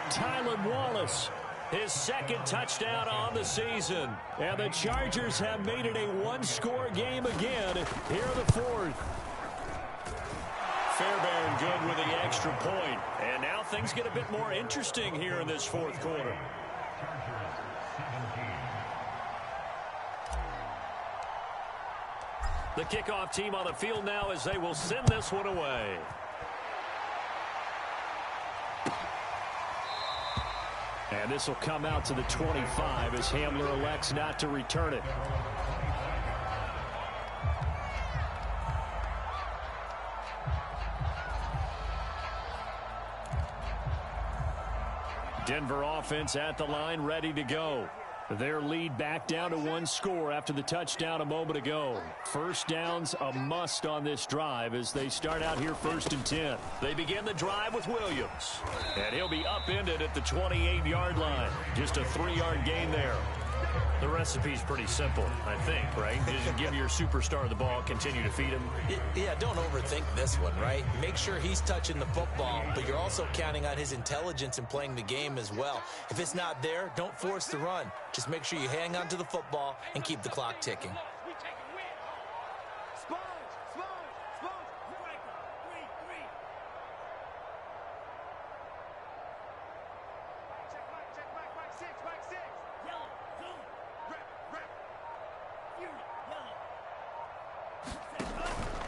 Tylan Wallace. His 2nd touchdown on the season. And the Chargers have made it a 1-score game again here in the 4th. Fairbairn good with the extra point. And now things get a bit more interesting here in this 4th quarter. The kickoff team on the field now as they will send this one away. And this will come out to the 25 as Hamler elects not to return it. Denver offense at the line, ready to go. Their lead back down to 1 score after the touchdown a moment ago. First down's a must on this drive as they start out here 1st and 10. They begin the drive with Williams. And he'll be upended at the 28-yard line. Just a 3-yard gain there. The recipe's pretty simple, I think, right? Just give your superstar the ball, continue to feed him. Yeah, don't overthink this one, right? Make sure he's touching the football, but you're also counting on his intelligence in playing the game as well. If it's not there, don't force the run. Just make sure you hang on to the football and keep the clock ticking.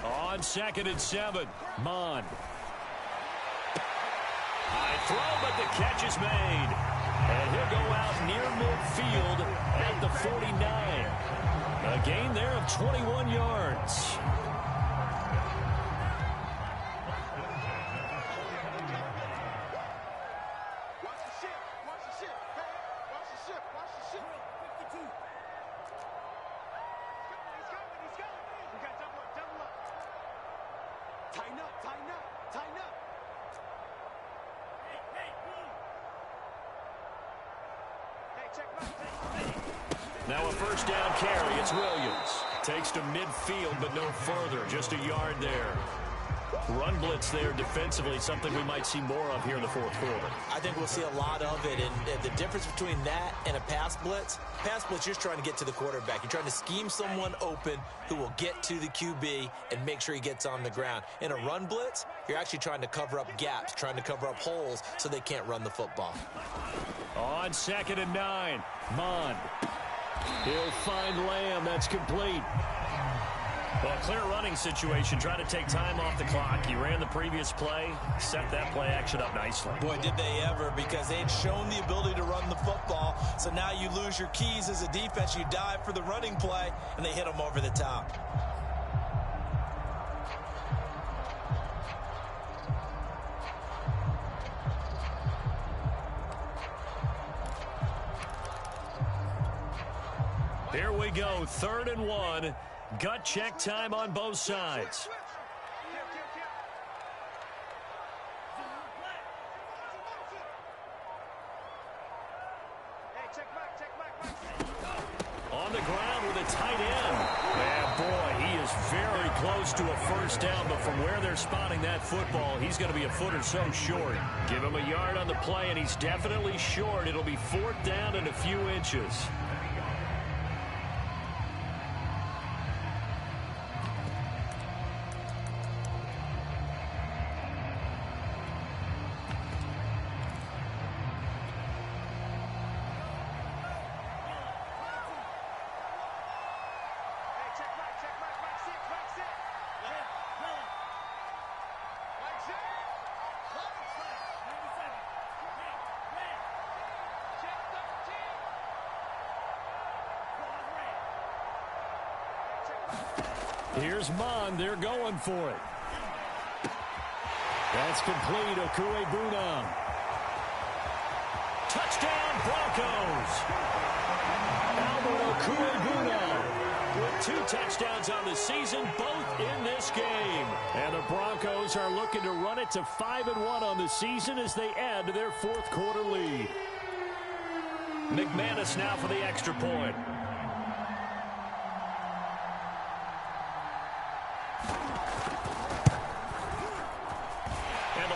On 2nd and 7, Mon. High throw, but the catch is made. And he'll go out near midfield at the 49. A gain there of 21 yards. Now a first down carry. It's Williams. Takes to midfield, but no further. Just a yard there. Run blitz there defensively, something we might see more of here in the 4th quarter. I think we'll see a lot of it, and the difference between that and a pass blitz, you're just trying to get to the quarterback. You're trying to scheme someone open who will get to the QB and make sure he gets on the ground. In a run blitz, you're actually trying to cover up gaps, trying to cover up holes so they can't run the football. On 2nd and 9, Mon. He'll find Lamb. That's complete. Well, a clear running situation. Trying to take time off the clock. He ran the previous play, set that play action up nicely. Boy, did they ever, because they had shown the ability to run the football. So now you lose your keys as a defense. You dive for the running play, and they hit them over the top. Here we go, 3rd and 1. Gut check time on both sides. On the ground with a tight end. And boy, he is very close to a first down, but from where they're spotting that football, he's going to be a foot or so short. Give him a yard on the play, and he's definitely short. It'll be 4th down and a few inches. Here's Mon. They're going for it. That's complete. Okuebuna. Touchdown, Broncos. Albert Okuebuna with 2 touchdowns on the season, both in this game. And the Broncos are looking to run it to 5-1 on the season as they add to their 4th quarter lead. McManus now for the extra point.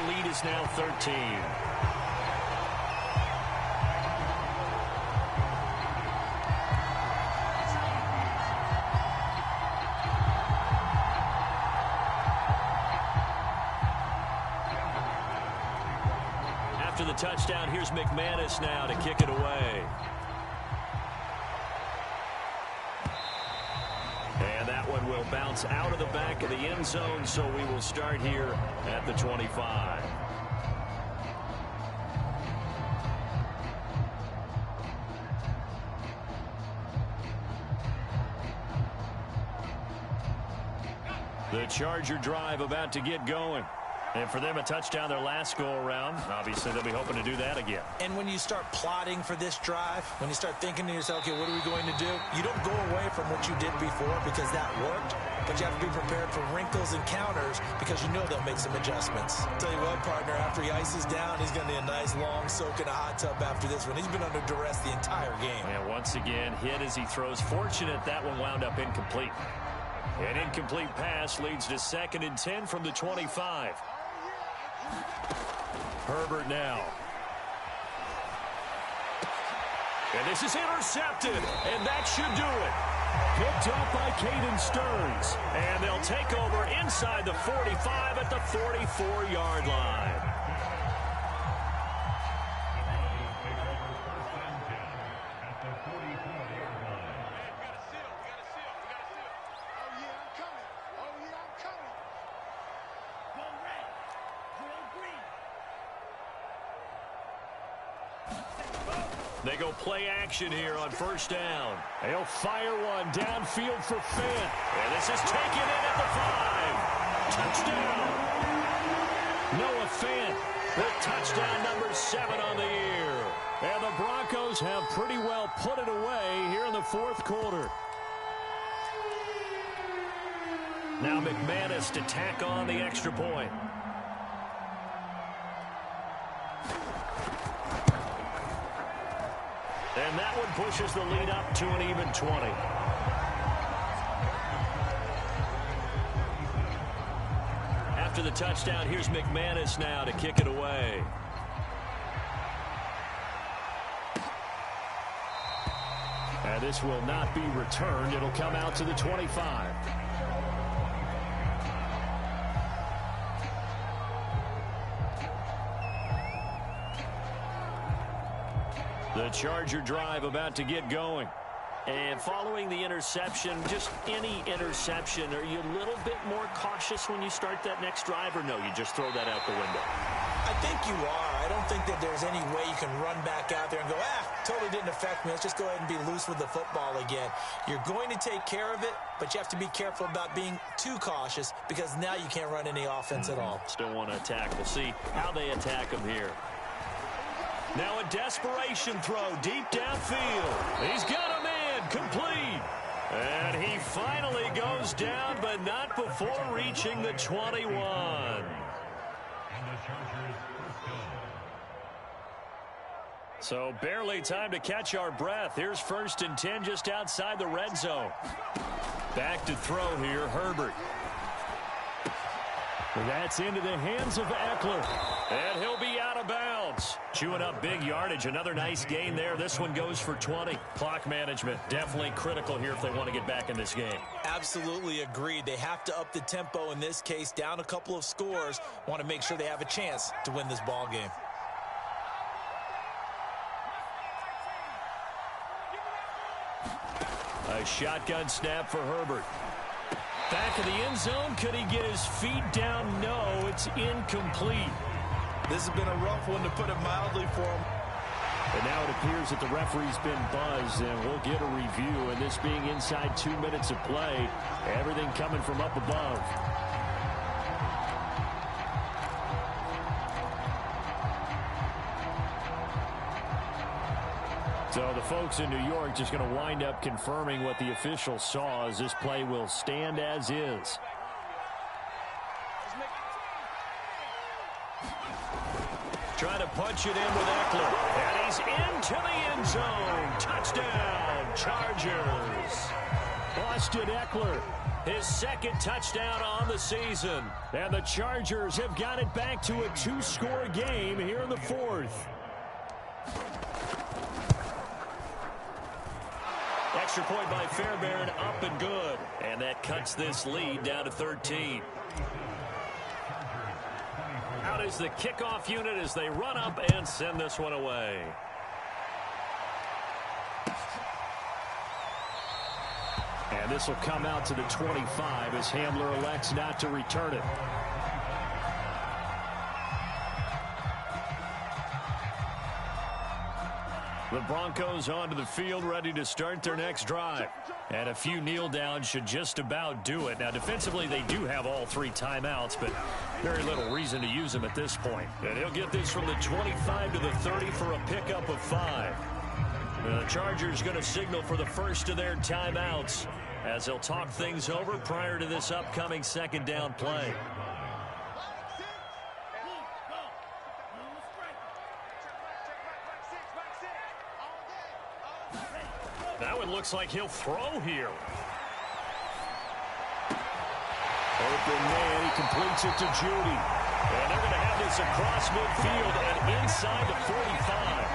Lead is now 13. After the touchdown, here's McManus now to kick it away. And that one will bounce out of the back of the end zone, so we will start here at the 25. The Charger drive about to get going. And for them, a touchdown their last go-around. Obviously, they'll be hoping to do that again. And when you start plotting for this drive, when you start thinking to yourself, okay, what are we going to do? You don't go away from what you did before because that worked, but you have to be prepared for wrinkles and counters because you know they'll make some adjustments. I'll tell you what, partner, after he ices down, he's going to need a nice long soak in a hot tub after this one. He's been under duress the entire game. And once again, hit as he throws. Fortunate that one wound up incomplete. An incomplete pass leads to 2nd and 10 from the 25. Herbert now. And this is intercepted, and that should do it. Picked up by Caden Stearns. And they'll take over inside the 45 at the 44-yard line. They go play action here on 1st down. They'll fire one downfield for Fant. And this is taken in at the 5. Touchdown. Noah Fant with touchdown number 7 on the year. And the Broncos have pretty well put it away here in the 4th quarter. Now McManus to tack on the extra point. And that one pushes the lead up to an even 20. After the touchdown, here's McManus now to kick it away. And this will not be returned. It'll come out to the 25. The Charger drive about to get going. And following the interception, just any interception, are you a little bit more cautious when you start that next drive, or no, you just throw that out the window? I think you are. I don't think that there's any way you can run back out there and go, totally didn't affect me. Let's just go ahead and be loose with the football again. You're going to take care of it, but you have to be careful about being too cautious because now you can't run any offense at all. Still want to attack. We'll see how they attack him here. Now a desperation throw deep downfield. He's got him in. complete. And he finally goes down, but not before reaching the 21. So barely time to catch our breath. Here's 1st and 10 just outside the red zone. Back to throw here, Herbert. That's into the hands of Eckler. And he'll be out of bounds. Chewing up big yardage. Another nice gain there. This one goes for 20. Clock management definitely critical here if they want to get back in this game. Absolutely agreed. They have to up the tempo in this case. Down a couple of scores. Want to make sure they have a chance to win this ball game. A shotgun snap for Herbert. Back in the end zone. Could he get his feet down? No, it's incomplete. This has been a rough one, to put it mildly, for him. And now it appears that the referee's been buzzed, and we'll get a review. And this being inside 2 minutes of play, everything coming from up above. So the folks in New York just going to wind up confirming what the official saw, as this play will stand as is. Trying to punch it in with Eckler. And he's into the end zone. Touchdown, Chargers. Austin Eckler, his 2nd touchdown on the season. And the Chargers have got it back to a 2-score game here in the 4th. Extra point by Fairbairn, up and good. And that cuts this lead down to 13. Out is the kickoff unit as they run up and send this one away. And this will come out to the 25 as Hamler elects not to return it. The Broncos onto the field, ready to start their next drive. And a few kneel downs should just about do it. Now, defensively, they do have all 3 timeouts, but very little reason to use them at this point. And he'll get this from the 25 to the 30 for a pickup of 5. And the Chargers going to signal for the first of their timeouts as they'll talk things over prior to this upcoming 2nd down play. That one looks like he'll throw here. Open man, he completes it to Judy. And they're going to have this across midfield and inside the 45.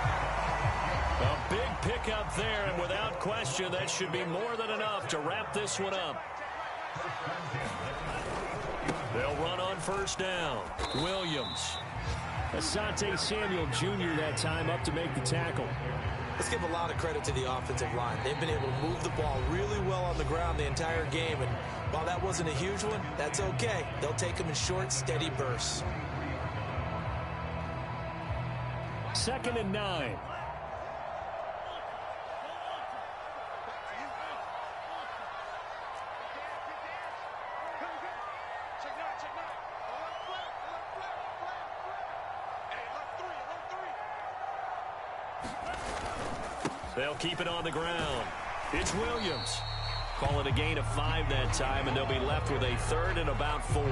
A big pickup there, and without question, that should be more than enough to wrap this one up. They'll run on 1st down. Williams. Asante Samuel Jr. that time up to make the tackle. Let's give a lot of credit to the offensive line. They've been able to move the ball really well on the ground the entire game. And while that wasn't a huge one, that's okay. They'll take them in short, steady bursts. 2nd and 9. They'll keep it on the ground. It's Williams. Call it a gain of 5 that time, and they'll be left with a 3rd and about 4.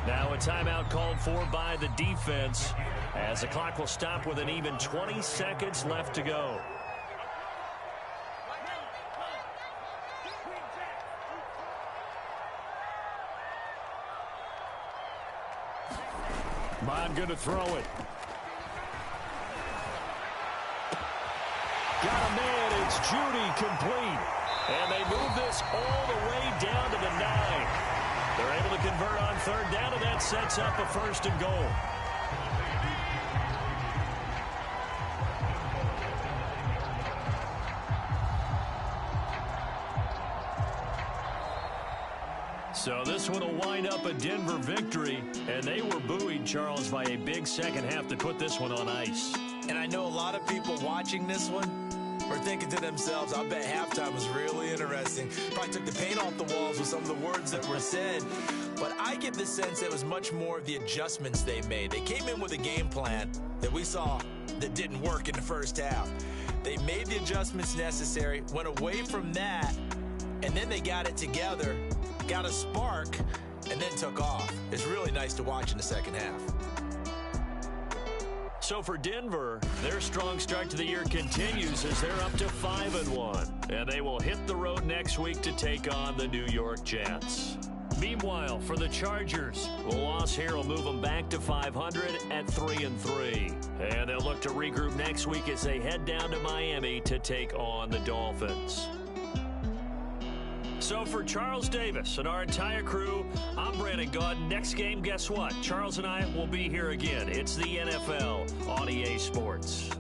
Now a timeout called for by the defense as the clock will stop with an even 20 seconds left to go. Mon going to throw it. Got a man, it's Judy, complete. And they move this all the way down to the 9. They're able to convert on 3rd down, and that sets up a 1st and goal. So this one will wind up a Denver victory, and they were buoyed, Charles, by a big second half to put this one on ice. And I know a lot of people watching this one are thinking to themselves, I bet halftime was really interesting. Probably took the paint off the walls with some of the words that were said. But I get the sense it was much more of the adjustments they made. They came in with a game plan that we saw that didn't work in the first half. They made the adjustments necessary, went away from that, and then they got it together, got a spark, and then took off. It's really nice to watch in the second half. So for Denver, their strong start to the year continues as they're up to 5-1. And they will hit the road next week to take on the New York Jets. Meanwhile, for the Chargers, a loss here will move them back to 500 at 3-3. And they'll look to regroup next week as they head down to Miami to take on the Dolphins. So for Charles Davis and our entire crew, I'm Brandon Gaudin. Next game, guess what? Charles and I will be here again. It's the NFL on EA Sports.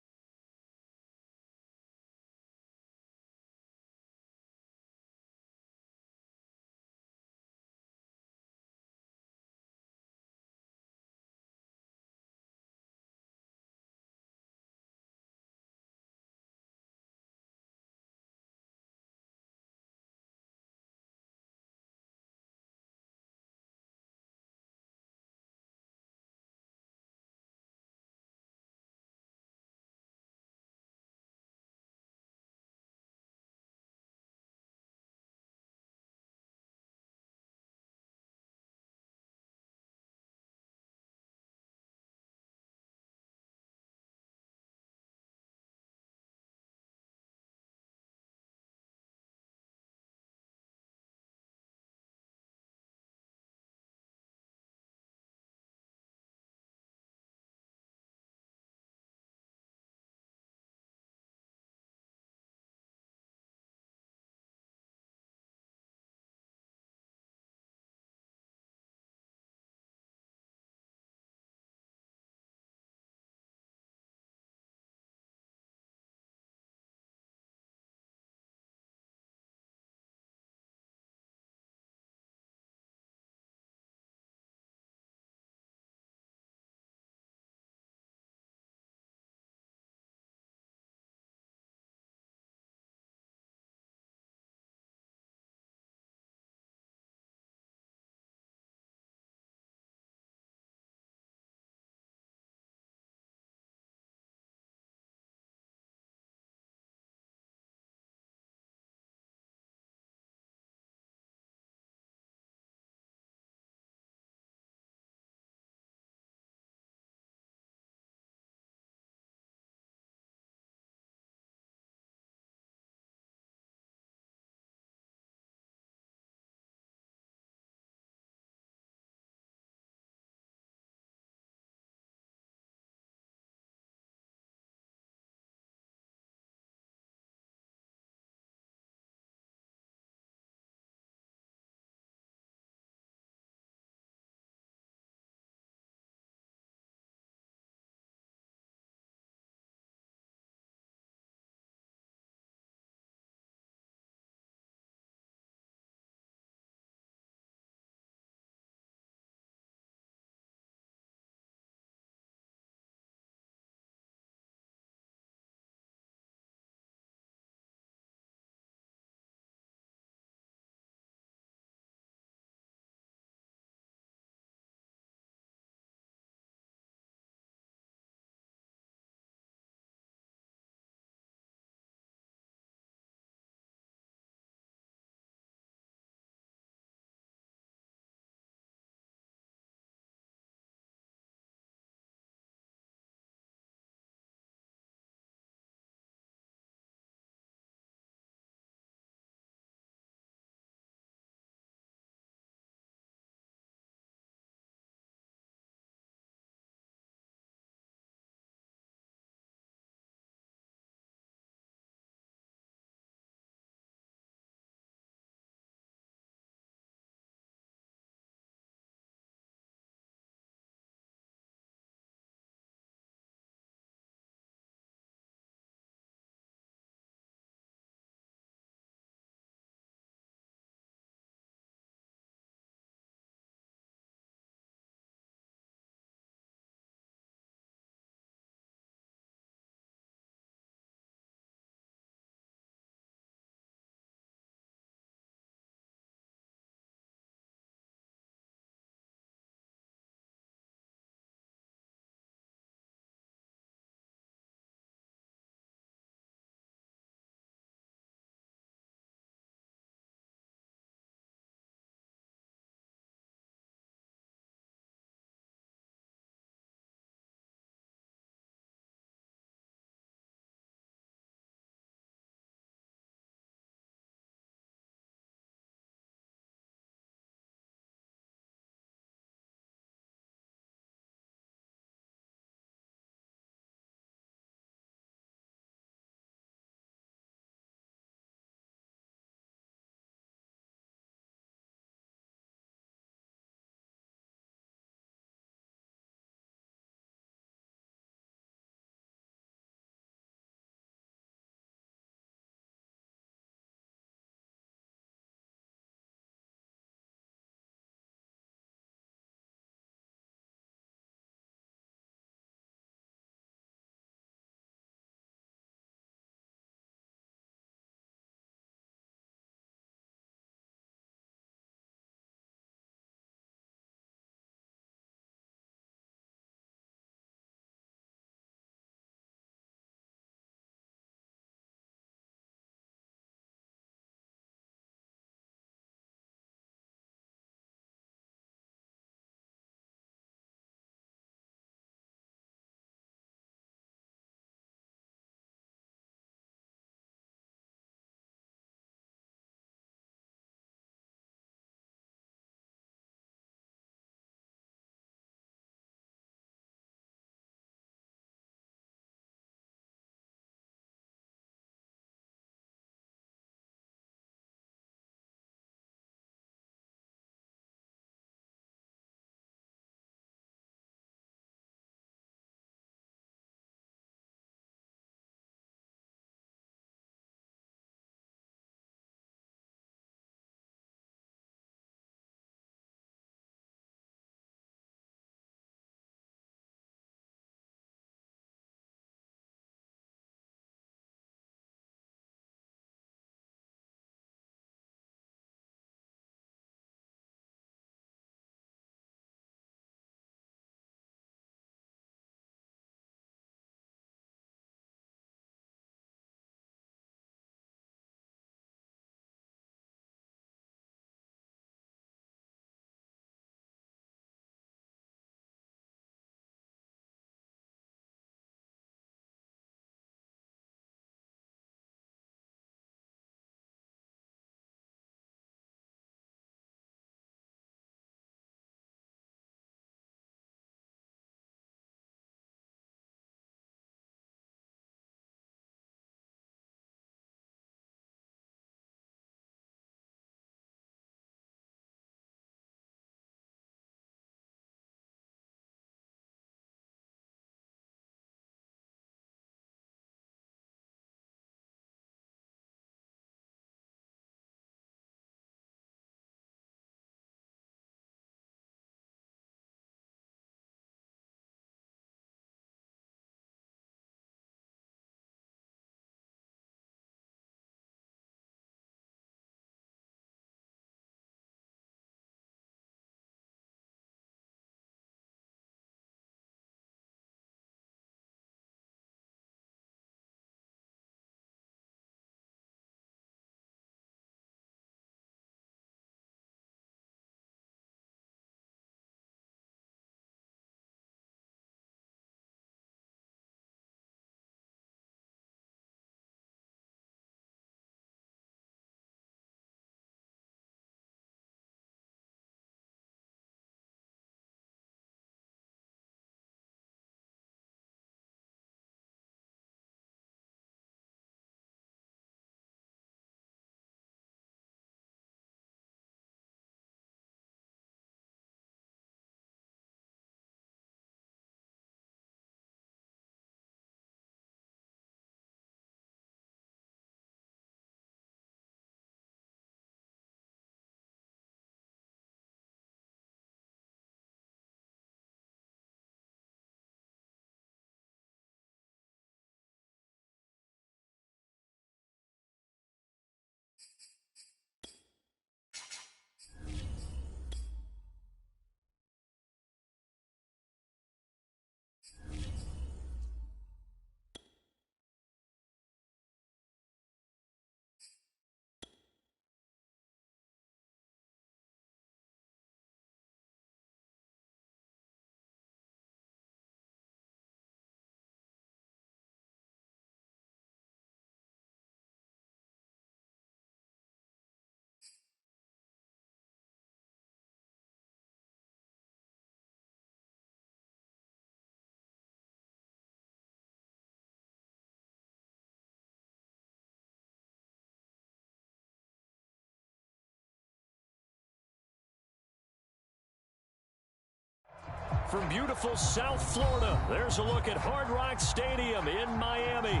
from beautiful South Florida, there's a look at Hard Rock Stadium in Miami.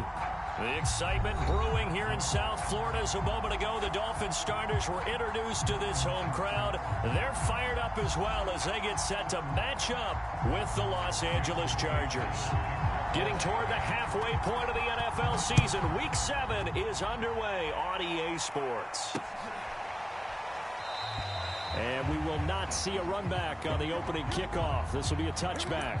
The excitement brewing here in South Florida as a moment ago the Dolphins starters were introduced to this home crowd. They're fired up as well as they get set to match up with the Los Angeles Chargers. Getting toward the halfway point of the NFL season, Week 7 is underway on EA Sports. And we will not see a run back on the opening kickoff. This will be a touchback.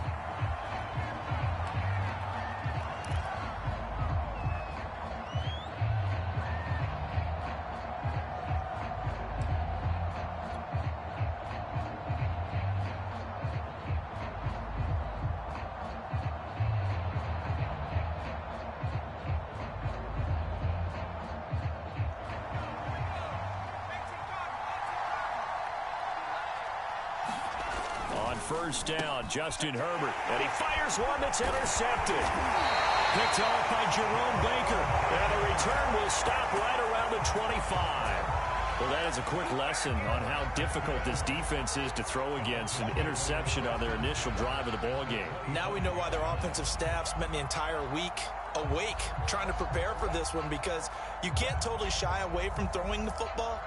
First down, Justin Herbert, and he fires one that's intercepted. Picked off by Jerome Baker, and the return will stop right around the 25. Well, that is a quick lesson on how difficult this defense is to throw against. An interception on their initial drive of the ball game. Now we know why their offensive staff spent the entire week awake trying to prepare for this one, because you can't totally shy away from throwing the football.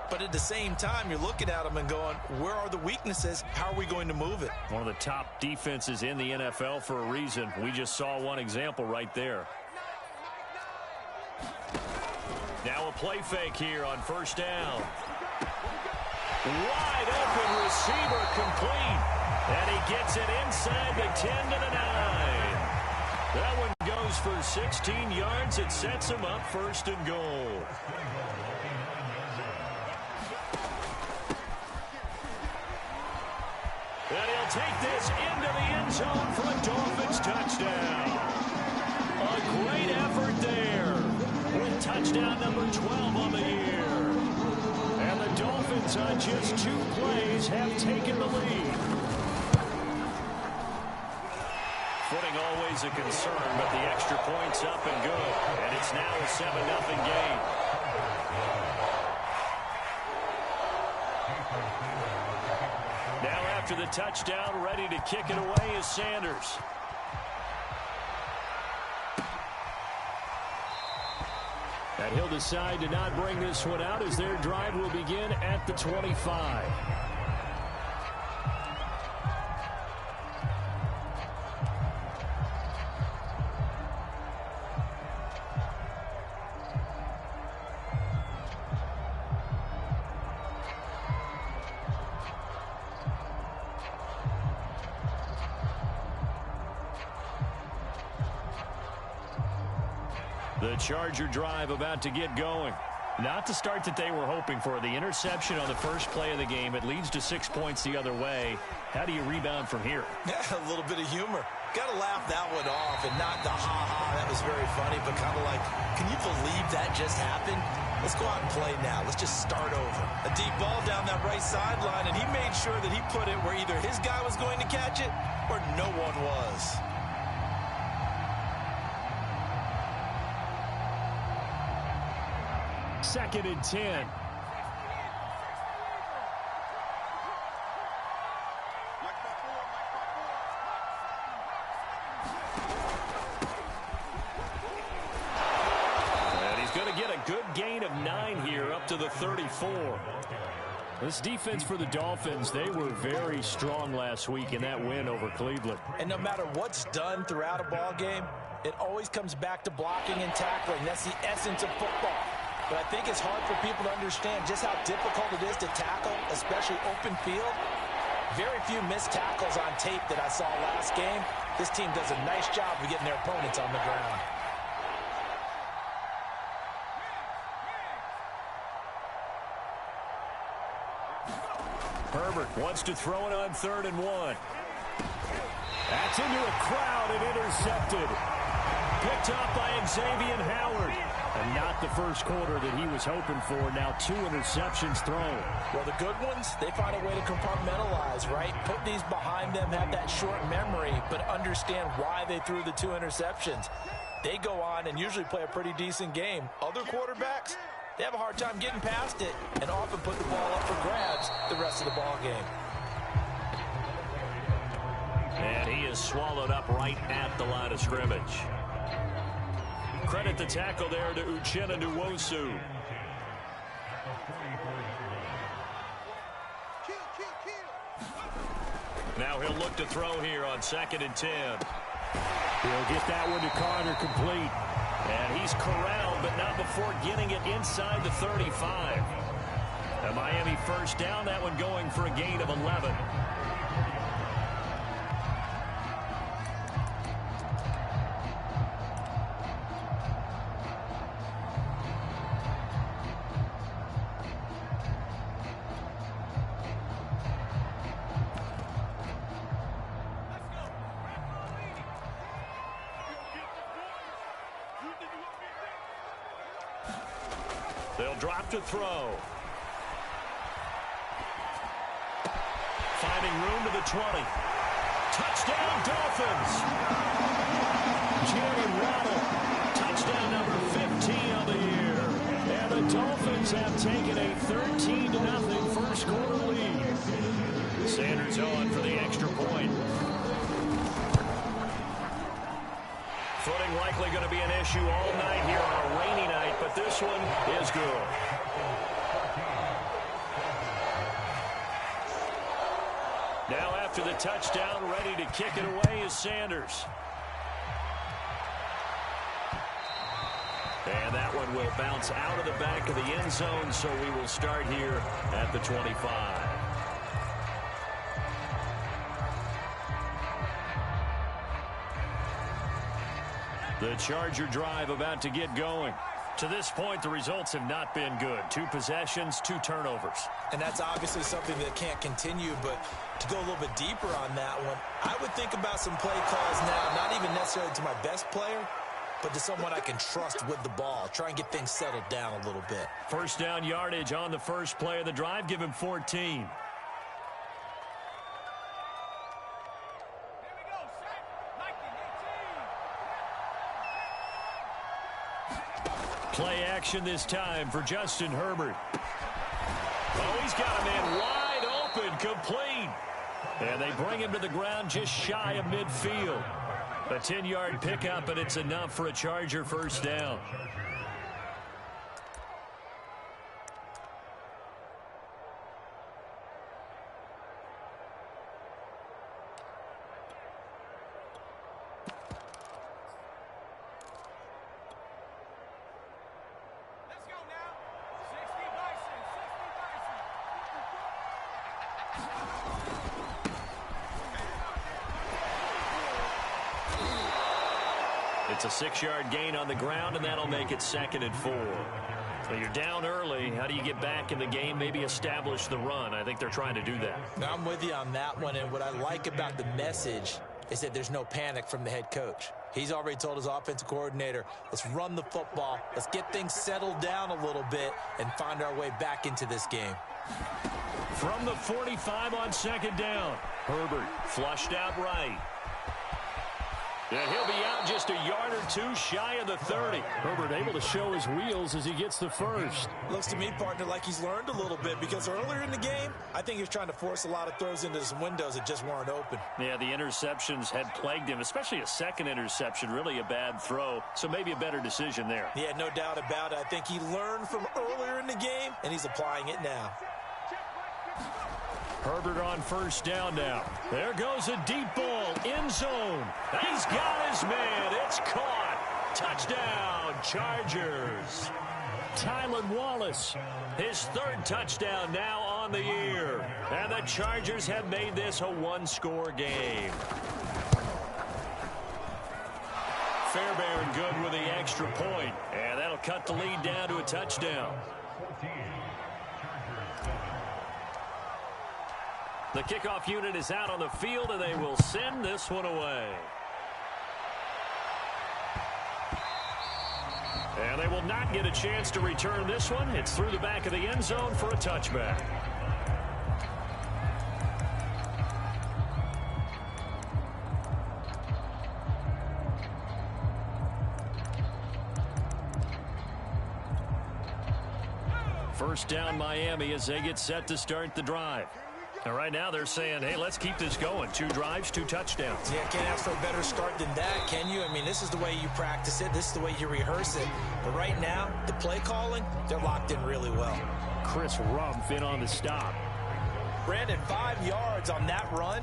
But at the same time, you're looking at them and going, where are the weaknesses? How are we going to move it? One of the top defenses in the NFL for a reason. We just saw one example right there. Now a play fake here on first down. Wide open receiver complete. And he gets it inside the 10 to the 9. That one goes for 16 yards. It sets him up first and goal. And he'll take this into the end zone for a Dolphins touchdown. A great effort there with touchdown number 12 on the year. And the Dolphins on just 2 plays have taken the lead. Footing always a concern, but the extra point's up and good. And it's now a 7-0 game. Now after the touchdown, ready to kick it away is Sanders. And he'll decide to not bring this one out as their drive will begin at the 25. The Charger drive about to get going. Not the start that they were hoping for. The interception on the first play of the game. It leads to 6 points the other way. How do you rebound from here? Yeah, a little bit of humor. Got to laugh that one off and not the ha-ha. That was very funny, but kind of like, can you believe that just happened? Let's go out and play now. Let's just start over. A deep ball down that right sideline, and he made sure that he put it where either his guy was going to catch it or no one was. Second and 10. And he's going to get a good gain of 9 here up to the 34. This defense for the Dolphins, they were very strong last week in that win over Cleveland. And no matter what's done throughout a ball game, it always comes back to blocking and tackling. That's the essence of football. But I think it's hard for people to understand just how difficult it is to tackle, especially open field. Very few missed tackles on tape that I saw last game. This team does a nice job of getting their opponents on the ground. Herbert wants to throw it on 3rd and 1. That's into a crowd and intercepted. Picked up by Xavier Howard. And not the first quarter that he was hoping for. Now 2 interceptions thrown. Well, the good ones, they find a way to compartmentalize, right? Put these behind them, have that short memory, but understand why they threw the 2 interceptions. They go on and usually play a pretty decent game. Other quarterbacks, they have a hard time getting past it and often put the ball up for grabs the rest of the ball game. swallowed up right at the line of scrimmage. Credit the tackle there to Uchenna Nwosu. Now he'll look to throw here on 2nd and 10. He'll get that one to Carter, complete. And he's corralled, but not before getting it inside the 35. A Miami first down, that one going for a gain of 11. They'll drop to throw. Finding room to the 20. Touchdown, Dolphins. Jalen Waddle. Touchdown number 15 of the year. And the Dolphins have taken a 13-0 first quarter lead. Sanders on for the extra point. Footing likely going to be an issue all night here on a rainy night, but this one is good. Now after the touchdown, ready to kick it away is Sanders. And that one will bounce out of the back of the end zone, so we will start here at the 25. The Charger drive about to get going. To this point, the results have not been good. 2 possessions, 2 turnovers. And that's obviously something that can't continue, but to go a little bit deeper on that one, I would think about some play calls now, not even necessarily to my best player, but to someone I can trust with the ball. Try and get things settled down a little bit. First down yardage on the first play of the drive. Give him 14. Play action this time for Justin Herbert. Oh, he's got a man wide open, complete. And they bring him to the ground just shy of midfield. A 10-yard pickup, and it's enough for a Charger first down. It's a 6-yard gain on the ground, and that'll make it 2nd and 4. Well, you're down early. How do you get back in the game, maybe establish the run? I think they're trying to do that. Now, I'm with you on that one, and what I like about the message is that there's no panic from the head coach. He's already told his offensive coordinator, let's run the football, let's get things settled down a little bit and find our way back into this game. From the 45 on 2nd down, Herbert flushed out right. And he'll be out just a yard or 2 shy of the 30. Herbert able to show his wheels as he gets the first. Looks to me, partner, like he's learned a little bit, because earlier in the game, I think he was trying to force a lot of throws into some windows that just weren't open. Yeah, the interceptions had plagued him, especially a second interception, really a bad throw. So maybe a better decision there. Yeah, no doubt about it. I think he learned from earlier in the game, and he's applying it now. Herbert on first down now. There goes a deep ball, end zone. He's got his man. It's caught. Touchdown, Chargers. Tylan Wallace, his 3rd touchdown now on the year. And the Chargers have made this a 1-score game. Fairbairn good with the extra point. And that'll cut the lead down to a touchdown. The kickoff unit is out on the field, and they will send this one away. And they will not get a chance to return this one. It's through the back of the end zone for a touchback. First down Miami as they get set to start the drive. And right now they're saying, hey, let's keep this going. 2 drives, 2 touchdowns. Yeah, can't ask for a better start than that, can you? I mean, this is the way you practice it. This is the way you rehearse it. But right now, the play calling, they're locked in really well. Chris Rumpf in on the stop. Brandon, 5 yards on that run.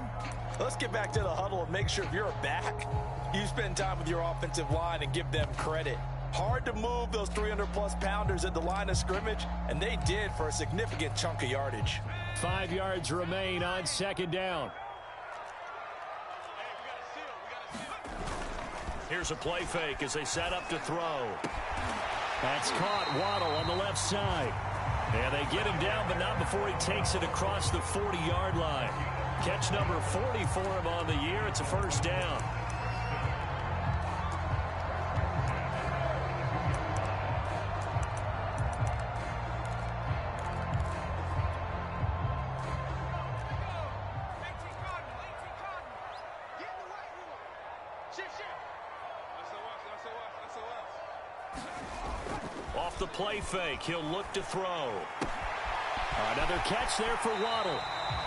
Let's get back to the huddle and make sure if you're a back, you spend time with your offensive line and give them credit. Hard to move those 300-plus pounders at the line of scrimmage, and they did for a significant chunk of yardage. 5 yards remain on second down. Here's a play fake as they set up to throw. That's caught. Waddle on the left side. And they get him down, but not before he takes it across the 40-yard line. Catch number 40 for him on the year. It's a first down. Off the play fake, he'll look to throw. Another catch there for Waddle.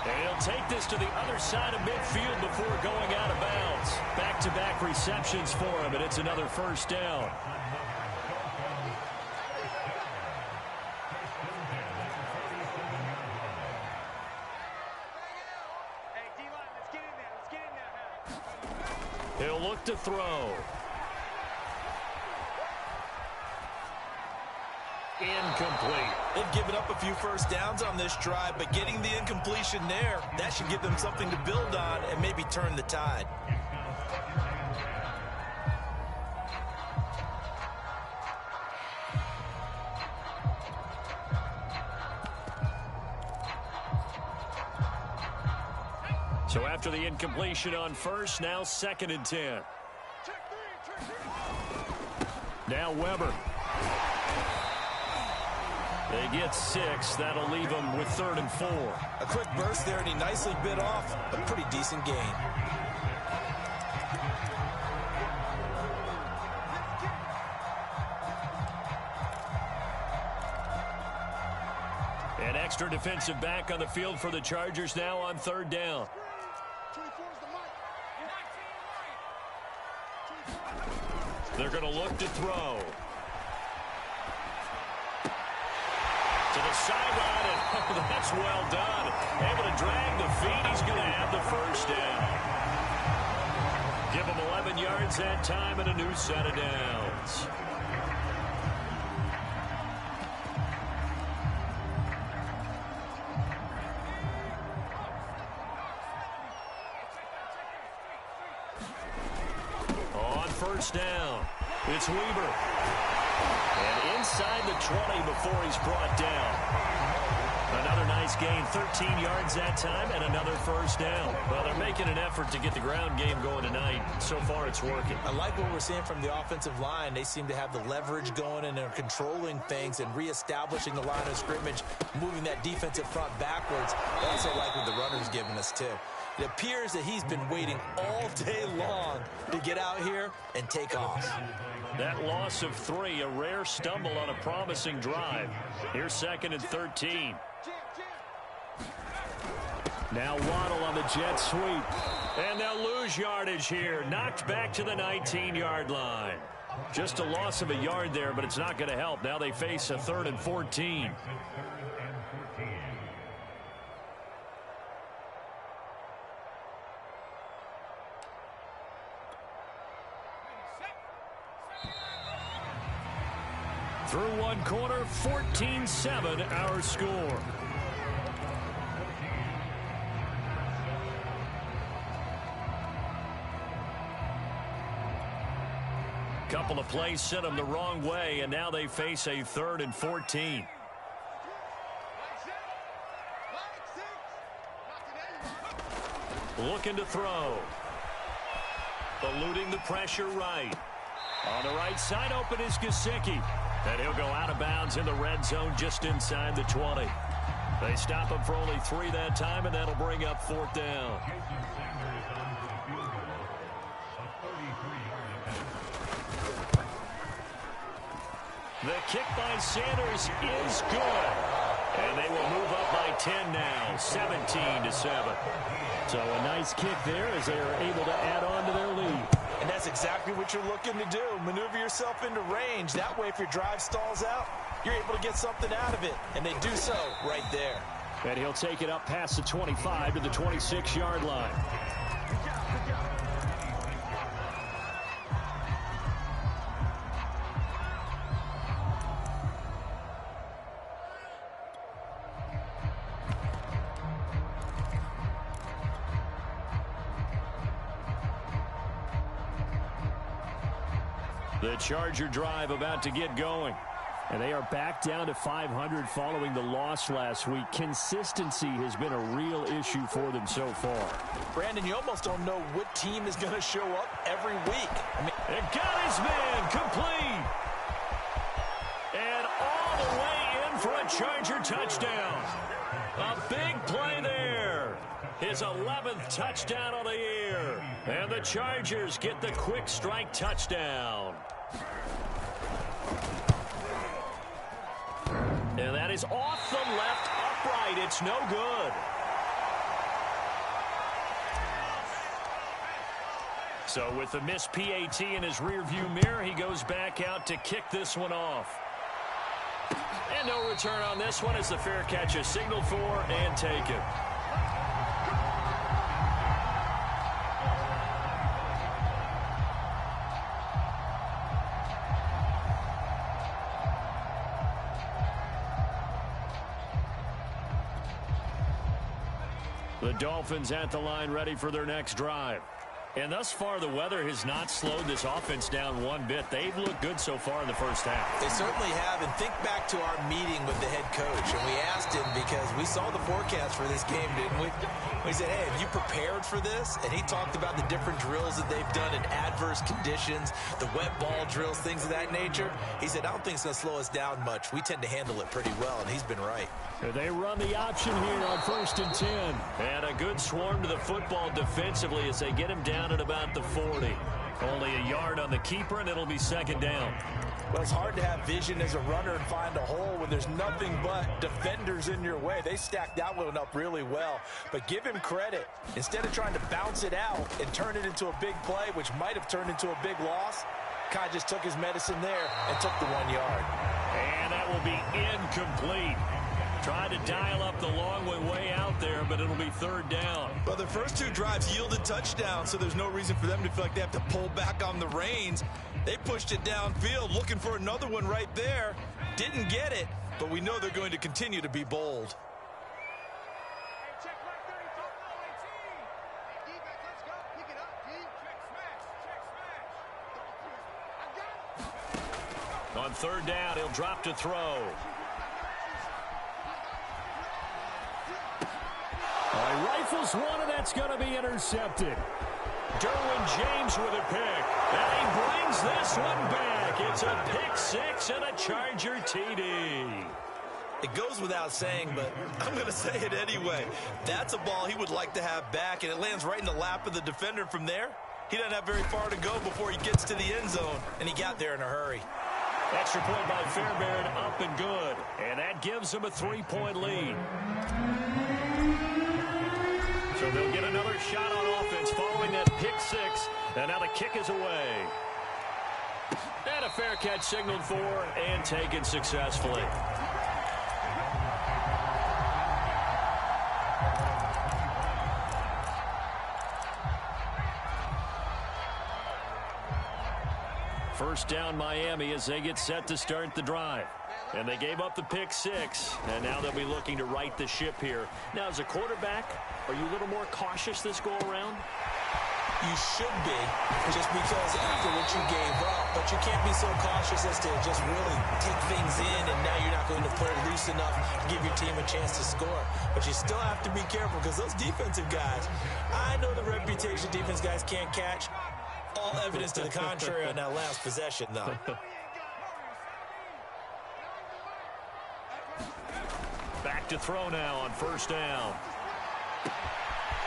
And he'll take this to the other side of midfield before going out of bounds. Back-to-back receptions for him, and it's another first down. He'll look to throw. Incomplete. They've given up a few first downs on this drive, but getting the incompletion there, that should give them something to build on and maybe turn the tide. So after the incompletion on first, now 2nd and 10. Now Weber. They get 6. That'll leave them with 3rd and 4. A quick burst there, and he nicely bit off a pretty decent gain. An extra defensive back on the field for the Chargers now on 3rd down. They're going to look to throw. To the sideline, and that's well done. Able to drag the feet. He's going to have the first down. Give him 11 yards that time and a new set of downs. On first down, it's Weber. And inside the 20 before he's brought down. Another nice gain, 13 yards that time, and another first down. Well, they're making an effort to get the ground game going tonight. So far, it's working. I like what we're seeing from the offensive line. They seem to have the leverage going, and they're controlling things and reestablishing the line of scrimmage, moving that defensive front backwards. I also like what the runner's giving us, too. It appears that he's been waiting all day long to get out here and take off. That loss of 3, a rare stumble on a promising drive. Here's 2nd and 13. Now Waddle on the jet sweep. And they'll lose yardage here. Knocked back to the 19-yard line. Just a loss of a yard there, but it's not going to help. Now they face a 3rd and 14. Through one quarter, 14-7 our score. Couple of plays sent them the wrong way, and now they face a 3rd and 14. Looking to throw. Eluding the pressure right. On the right side, open is Gesicki. And he'll go out of bounds in the red zone just inside the 20. They stop him for only 3 that time, and that'll bring up 4th down. The kick by Sanders is good. And they will move up by 10 now, 17-7. So a nice kick there as they are able to add on to their lead. And that's exactly what you're looking to do. Maneuver yourself into range. That way, if your drive stalls out, you're able to get something out of it. And they do so right there. And he'll take it up past the 25 to the 26-yard line. The Charger drive about to get going. And they are back down to 500 following the loss last week. Consistency has been a real issue for them so far. Brandon, you almost don't know what team is going to show up every week. It got his man complete. And all the way in for a Charger touchdown. A big play there. His 11th touchdown of the year. And the Chargers get the quick strike touchdown. And that is off the left upright. It's no good. So with the missed PAT in his rearview mirror, he goes back out to kick this one off. And no return on this one as the fair catch is signaled for and taken. The Dolphins at the line ready for their next drive. And thus far, the weather has not slowed this offense down one bit. They've looked good so far in the first half. They certainly have. And think back to our meeting with the head coach. And we asked him because we saw the forecast for this game, didn't we? We said, hey, have you prepared for this? And he talked about the different drills that they've done in adverse conditions, the wet ball drills, things of that nature. He said, I don't think it's going to slow us down much. We tend to handle it pretty well, and he's been right. They run the option here on 1st and 10. And a good swarm to the football defensively as they get him down at about the 40. Only a yard on the keeper, and it'll be second down. Well, it's hard to have vision as a runner and find a hole when there's nothing but defenders in your way. They stacked that one up really well. But give him credit. Instead of trying to bounce it out and turn it into a big play, which might have turned into a big loss, Kai just took his medicine there and took the 1 yard. And that will be incomplete. Tried to dial up the long way out there, but it'll be third down. Well, the first two drives yielded touchdowns, so there's no reason for them to feel like they have to pull back on the reins. They pushed it downfield, looking for another one right there. Didn't get it, but we know they're going to continue to be bold. On third down, he'll drop to throw. Rifles one, and that's going to be intercepted. Derwin James with a pick. And he brings this one back. It's a pick six and a Charger TD. It goes without saying, but I'm going to say it anyway. That's a ball he would like to have back, and it lands right in the lap of the defender from there. He doesn't have very far to go before he gets to the end zone, and he got there in a hurry. Extra point by Fairbairn, up and good. And that gives him a 3-point lead. So they'll get another shot on offense following that pick six. And now the kick is away. And a fair catch signaled for and taken successfully. First down Miami as they get set to start the drive. And they gave up the pick six, and now they'll be looking to right the ship here. Now, as a quarterback, are you a little more cautious this go-around? You should be, just because after what you gave up, but you can't be so cautious as to just really take things in, and now you're not going to play loose enough to give your team a chance to score. But you still have to be careful because those defensive guys, I know the reputation defense guys can't catch. All evidence to the contrary on that last possession, though. Back to throw now on first down.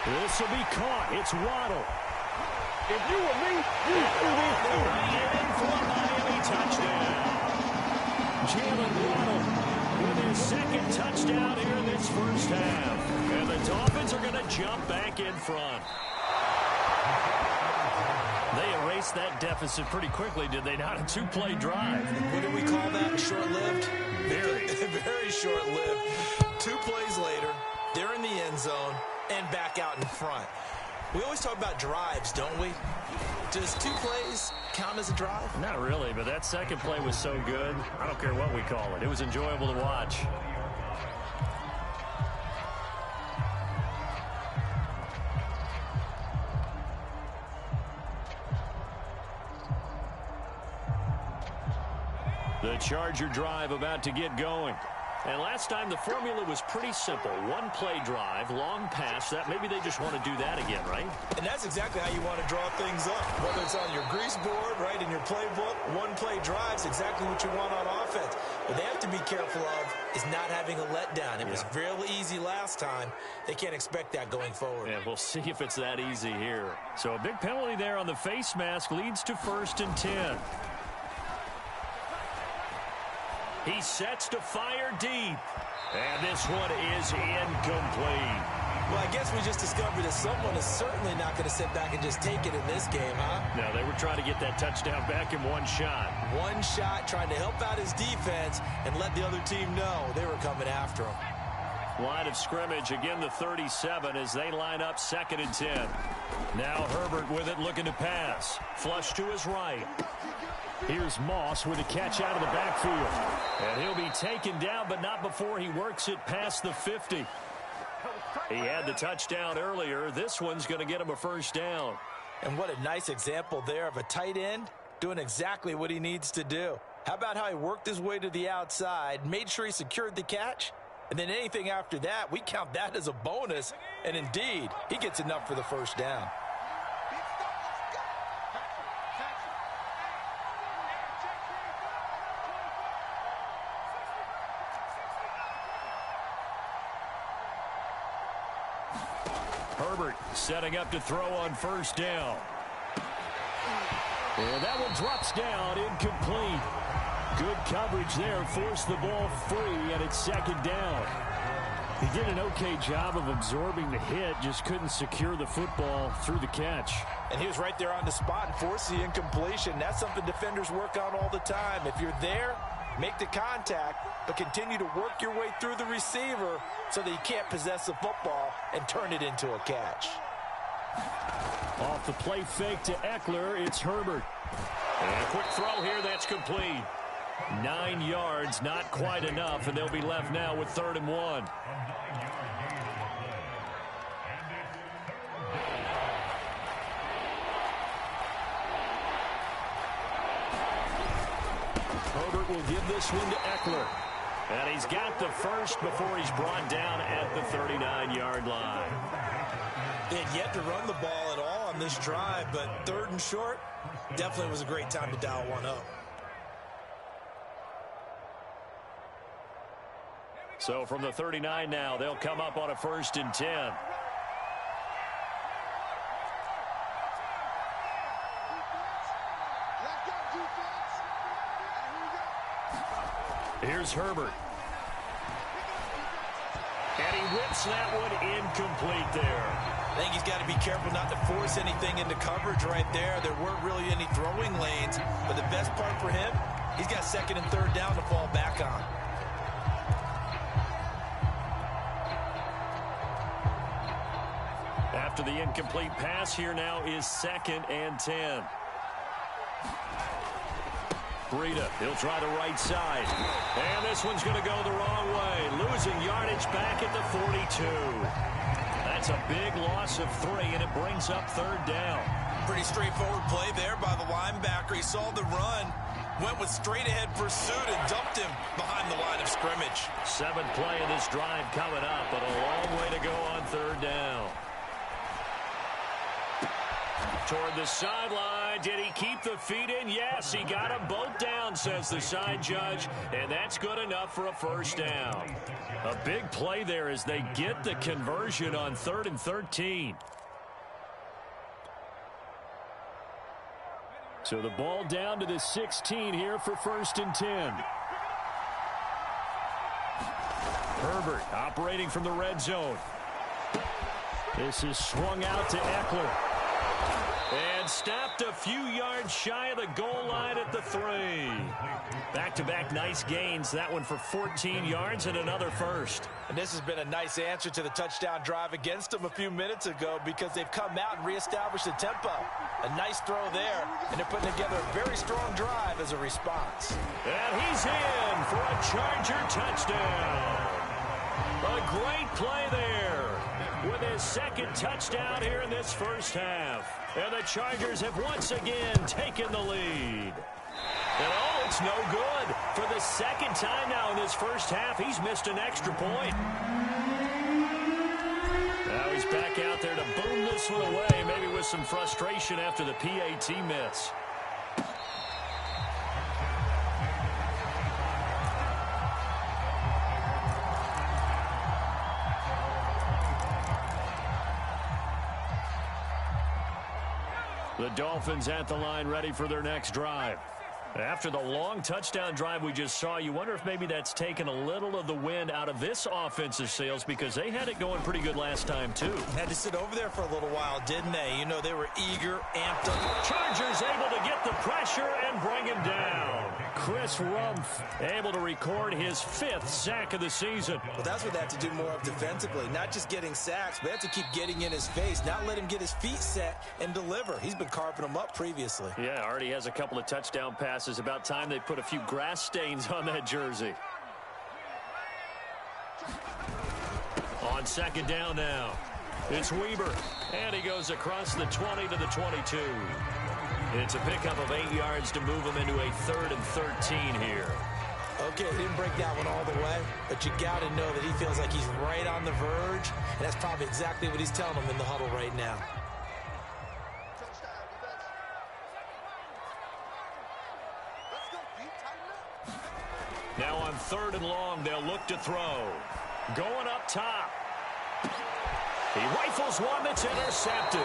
This will be caught. It's Waddle. If you were me, Right in for a Miami touchdown. Jalen Waddle with his second touchdown here in this first half. And the Dolphins are going to jump back in front. They erased that deficit pretty quickly, did they not? A two-play drive. What do we call that? Short-lived? Very. Very short-lived. 2 plays later, they're in the end zone and back out in front. We always talk about drives, don't we? Does 2 plays count as a drive? Not really, but that second play was so good. I don't care what we call it. It was enjoyable to watch. The Charger drive about to get going. And last time the formula was pretty simple. 1-play drive, long pass. That maybe they just want to do that again, right? And that's exactly how you want to draw things up. Whether it's on your grease board, right, in your playbook, 1-play drives, exactly what you want on offense. What they have to be careful of is not having a letdown. It was real easy last time. They can't expect that going forward. Yeah, we'll see if it's that easy here. So a big penalty there on the face mask leads to 1st and 10. He sets to fire deep. And this one is incomplete. Well, I guess we just discovered that someone is certainly not going to sit back and just take it in this game, huh? No, they were trying to get that touchdown back in one shot. One shot, trying to help out his defense and let the other team know they were coming after him. Line of scrimmage, again the 37 as they line up 2nd and 10. Now Herbert with it, looking to pass. Flush to his right. Here's Moss with a catch out of the backfield. And he'll be taken down, but not before he works it past the 50. He had the touchdown earlier. This one's going to get him a 1st down. And what a nice example there of a tight end doing exactly what he needs to do. How about how he worked his way to the outside, made sure he secured the catch, and then anything after that, we count that as a bonus. And indeed, he gets enough for the 1st down. Herbert setting up to throw on 1st down. And that one drops down, incomplete. Good coverage there, forced the ball free, and it's 2nd down. He did an okay job of absorbing the hit, just couldn't secure the football through the catch. And he was right there on the spot and forced the incompletion. That's something defenders work on all the time. If you're there, make the contact, but continue to work your way through the receiver so that you can't possess the football and turn it into a catch. Off the play fake to Eckler, it's Herbert. And a quick throw here, that's complete. 9 yards, not quite enough, and they'll be left now with 3rd and 1. Herbert will give this one to Eckler. And he's got the 1st before he's brought down at the 39-yard line. They had yet to run the ball at all on this drive, but 3rd and short definitely was a great time to dial one up. So from the 39 now, they'll come up on a 1st and 10. Here's Herbert. And he whips that one incomplete there. I think he's got to be careful not to force anything into coverage right there. There weren't really any throwing lanes, but the best part for him, he's got 2nd and 3rd down to fall back on. After the incomplete pass, here now is 2nd and 10. Breida, he'll try the right side. And this one's going to go the wrong way. Losing yardage back at the 42. That's a big loss of 3, and it brings up 3rd down. Pretty straightforward play there by the linebacker. He saw the run, went with straight-ahead pursuit, and dumped him behind the line of scrimmage. 7th play of this drive coming up, but a long way to go on 3rd down. Toward the sideline. Did he keep the feet in? Yes, he got them both down, says the side judge, and that's good enough for a 1st down. A big play there as they get the conversion on 3rd and 13. So the ball down to the 16 here for 1st and 10. Herbert operating from the red zone. This is swung out to Eckler. And stopped a few yards shy of the goal line at the 3. Back-to-back nice gains. That one for 14 yards and another first. And this has been a nice answer to the touchdown drive against them a few minutes ago because they've come out and reestablished the tempo. A nice throw there, and they're putting together a very strong drive as a response. And he's in for a Charger touchdown. A great play there with his second touchdown here in this first half. And the Chargers have once again taken the lead. And oh, it's no good. For the second time now in this first half, he's missed an extra point. Now he's back out there to boom this one away, maybe with some frustration after the PAT miss. The Dolphins at the line ready for their next drive. After the long touchdown drive we just saw, you wonder if maybe that's taken a little of the wind out of this offensive sails because they had it going pretty good last time, too. Had to sit over there for a little while, didn't they? You know, they were eager, amped up. Chargers able to get the pressure and bring him down. Chris Rumph able to record his 5th sack of the season. Well, that's what they have to do more of defensively. Not just getting sacks, but they have to keep getting in his face, not let him get his feet set and deliver. He's been carving them up previously. Yeah, already has a couple of touchdown passes. About time they put a few grass stains on that jersey. On second down now, it's Weber, and he goes across the 20 to the 22. It's a pickup of 8 yards to move him into a 3rd and 13 here. Okay, he didn't break that one all the way, but you got to know that he feels like he's right on the verge, and that's probably exactly what he's telling them in the huddle right now. Now on 3rd and long, they'll look to throw. Going up top. He rifles one that's intercepted.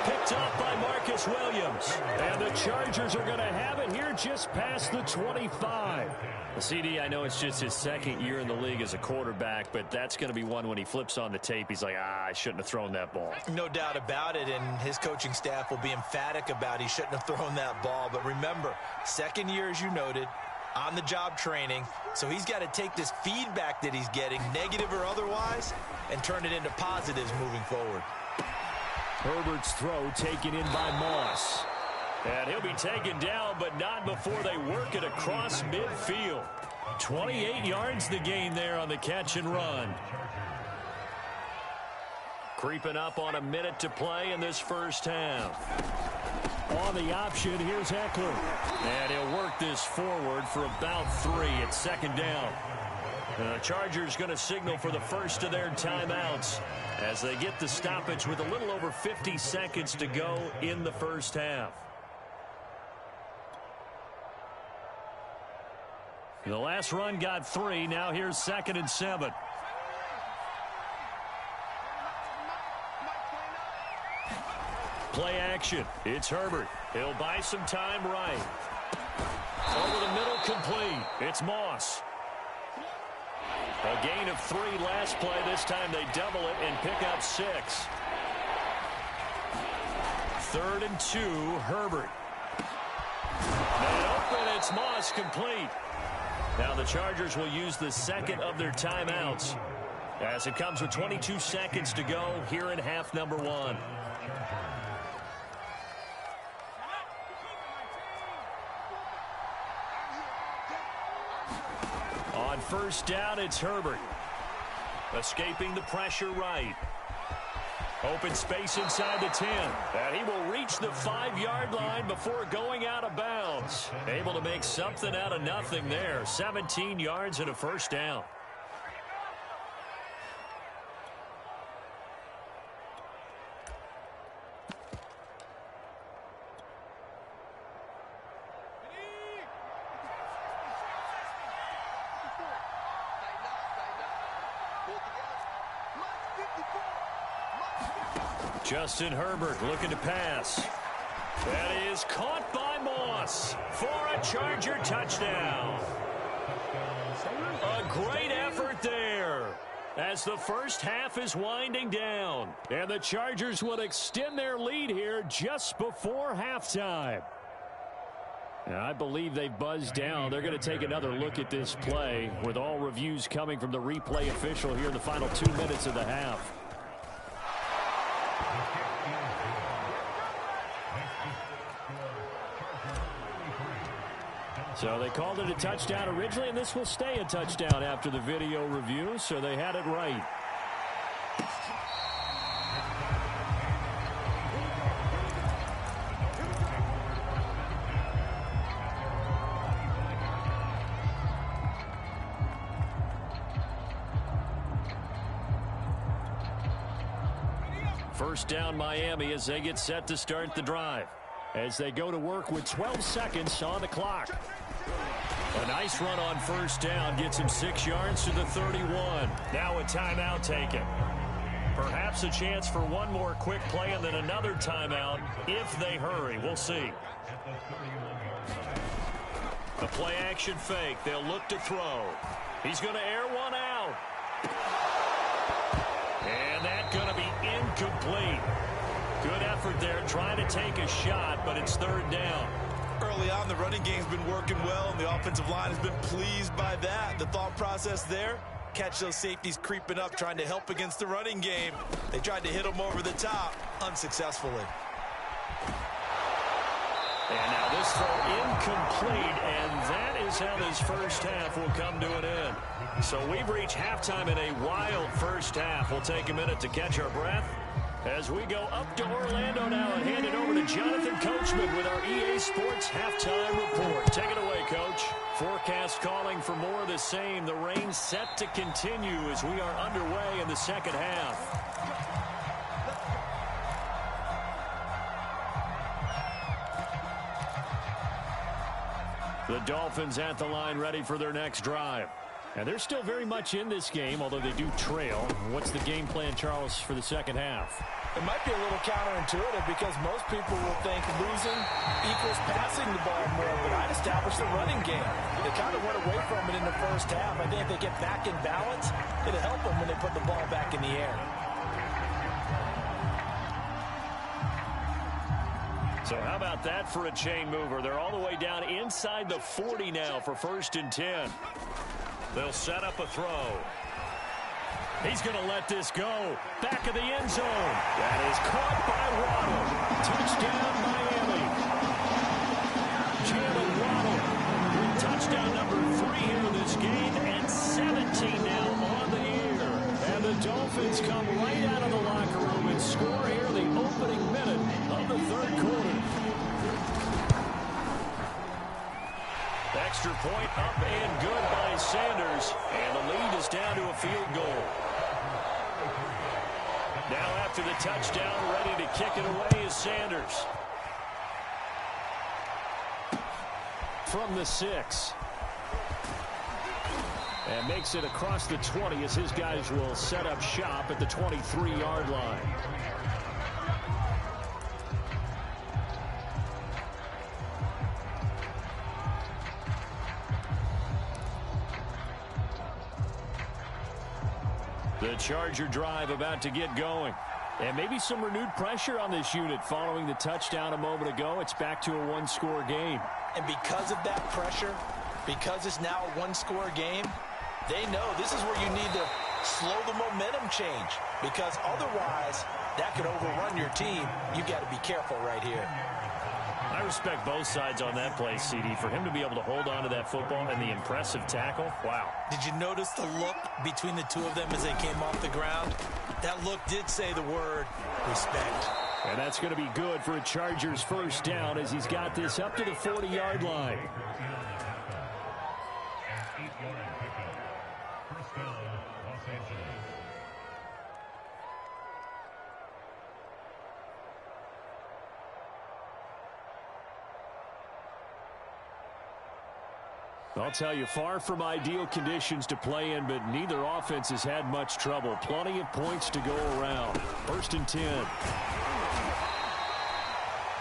Picked up by Marcus Williams. And the Chargers are going to have it here just past the 25. The CD, I know it's just his 2nd year in the league as a quarterback, but that's going to be one when he flips on the tape. He's like, I shouldn't have thrown that ball. No doubt about it, and his coaching staff will be emphatic about he shouldn't have thrown that ball. But remember, 2nd year, as you noted, on-the-job training, so he's got to take this feedback that he's getting, negative or otherwise, and turn it into positives moving forward. Herbert's throw taken in by Moss. And he'll be taken down, but not before they work it across midfield. 28 yards the gain there on the catch and run. Creeping up on a minute to play in this first half. On the option, here's Eckler. And he'll work this forward for about 3 at 2nd down. The Chargers going to signal for the first of their timeouts as they get the stoppage with a little over 50 seconds to go in the first half. The last run got 3. Now here's 2nd and 7. Play action. It's Herbert. He'll buy some time right. Over the middle, complete. It's Moss. A gain of 3 last play. This time they double it and pick up 6. 3rd and 2, Herbert. And open, it's Moss, complete. Now the Chargers will use the 2nd of their timeouts as it comes with 22 seconds to go here in half number 1. On first down, it's Herbert. Escaping the pressure right. Open space inside the 10. And he will reach the 5-yard line before going out of bounds. Able to make something out of nothing there. 17 yards and a first down. Justin Herbert looking to pass. That is caught by Moss for a Charger touchdown. A great effort there. as the first half is winding down. And the Chargers will extend their lead here just before halftime. And I believe they've buzzed down. They're going to take another look at this play with all reviews coming from the replay official here in the final 2 minutes of the half. So they called it a touchdown originally, and this will stay a touchdown after the video review, so they had it right. First down Miami as they get set to start the drive. As they go to work with 12 seconds on the clock. A nice run on first down gets him 6 yards to the 31. Now a timeout taken. Perhaps a chance for one more quick play and then another timeout if they hurry. We'll see. The play action fake. They'll look to throw. He's going to air one out. And that's going to be incomplete. Good effort there trying to take a shot, but it's third down. Early on, the running game's been working well, and the offensive line has been pleased by that. The thought process there, catch those safeties creeping up, trying to help against the running game. They tried to hit them over the top, unsuccessfully. And now this throw incomplete, and that is how this first half will come to an end. So we've reached halftime in a wild first half. We'll take a minute to catch our breath as we go up to Orlando now and hand it over to Jonathan Coachman with our EA Sports Halftime Report. Take it away, Coach. Forecast calling for more of the same. The rain set to continue as we are underway in the second half. The Dolphins at the line ready for their next drive. And they're still very much in this game, although they do trail. What's the game plan, Charles, for the second half? It might be a little counterintuitive because most people will think losing equals passing the ball more, but I'd establish the running game. They kind of went away from it in the first half. I think if they get back in balance, it'll help them when they put the ball back in the air. So how about that for a chain mover? They're all the way down inside the 40 now for 1st and 10. They'll set up a throw. He's going to let this go. Back of the end zone. That is caught by Waddle. Touchdown, Miami. Jalen Waddle with touchdown number 3 here in this game, and 17 now on the year. And the Dolphins come right out of the locker room and score here in the opening minute of the third quarter. Extra point up and good by Sanders. And the lead is down to a field goal. Now after the touchdown, ready to kick it away is Sanders. From the 6. And makes it across the 20 as his guys will set up shop at the 23-yard line. The Charger drive about to get going. And maybe some renewed pressure on this unit following the touchdown a moment ago. It's back to a one-score game. And because of that pressure, because it's now a one-score game, they know this is where you need to slow the momentum change. Because otherwise, that could overrun your team. You've got to be careful right here. I respect both sides on that play, CD. For him to be able to hold on to that football and the impressive tackle, wow. Did you notice the look between the two of them as they came off the ground? That look did say the word respect. And that's going to be good for a Chargers first down as he's got this up to the 40-yard line. I'll tell you, far from ideal conditions to play in, but neither offense has had much trouble. Plenty of points to go around. 1st and 10.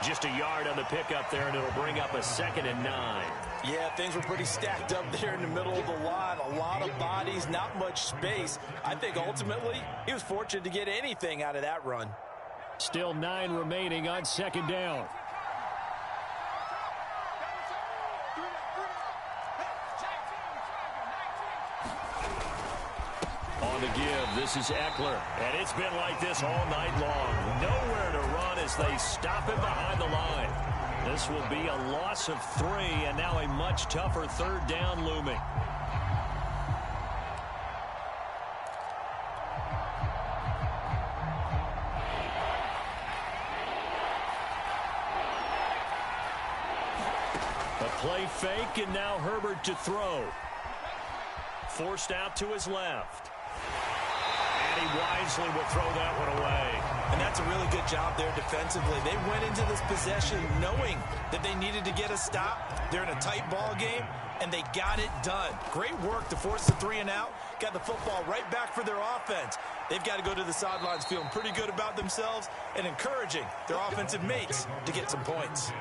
Just a yard on the pickup there, and it'll bring up a 2nd and 9. Yeah, things were pretty stacked up there in the middle of the line. A lot of bodies, not much space. I think ultimately he was fortunate to get anything out of that run. Still 9 remaining on second down. On the give, this is Eckler. And it's been like this all night long. Nowhere to run as they stop him behind the line. This will be a loss of 3, and now a much tougher third down looming. A play fake, and now Herbert to throw. Forced out to his left. And he wisely will throw that one away. And that's a really good job there defensively. They went into this possession knowing that they needed to get a stop. They're in a tight ball game, and they got it done. Great work to force the 3 and out. Got the football right back for their offense. They've got to go to the sidelines feeling pretty good about themselves and encouraging their offensive mates to get some points.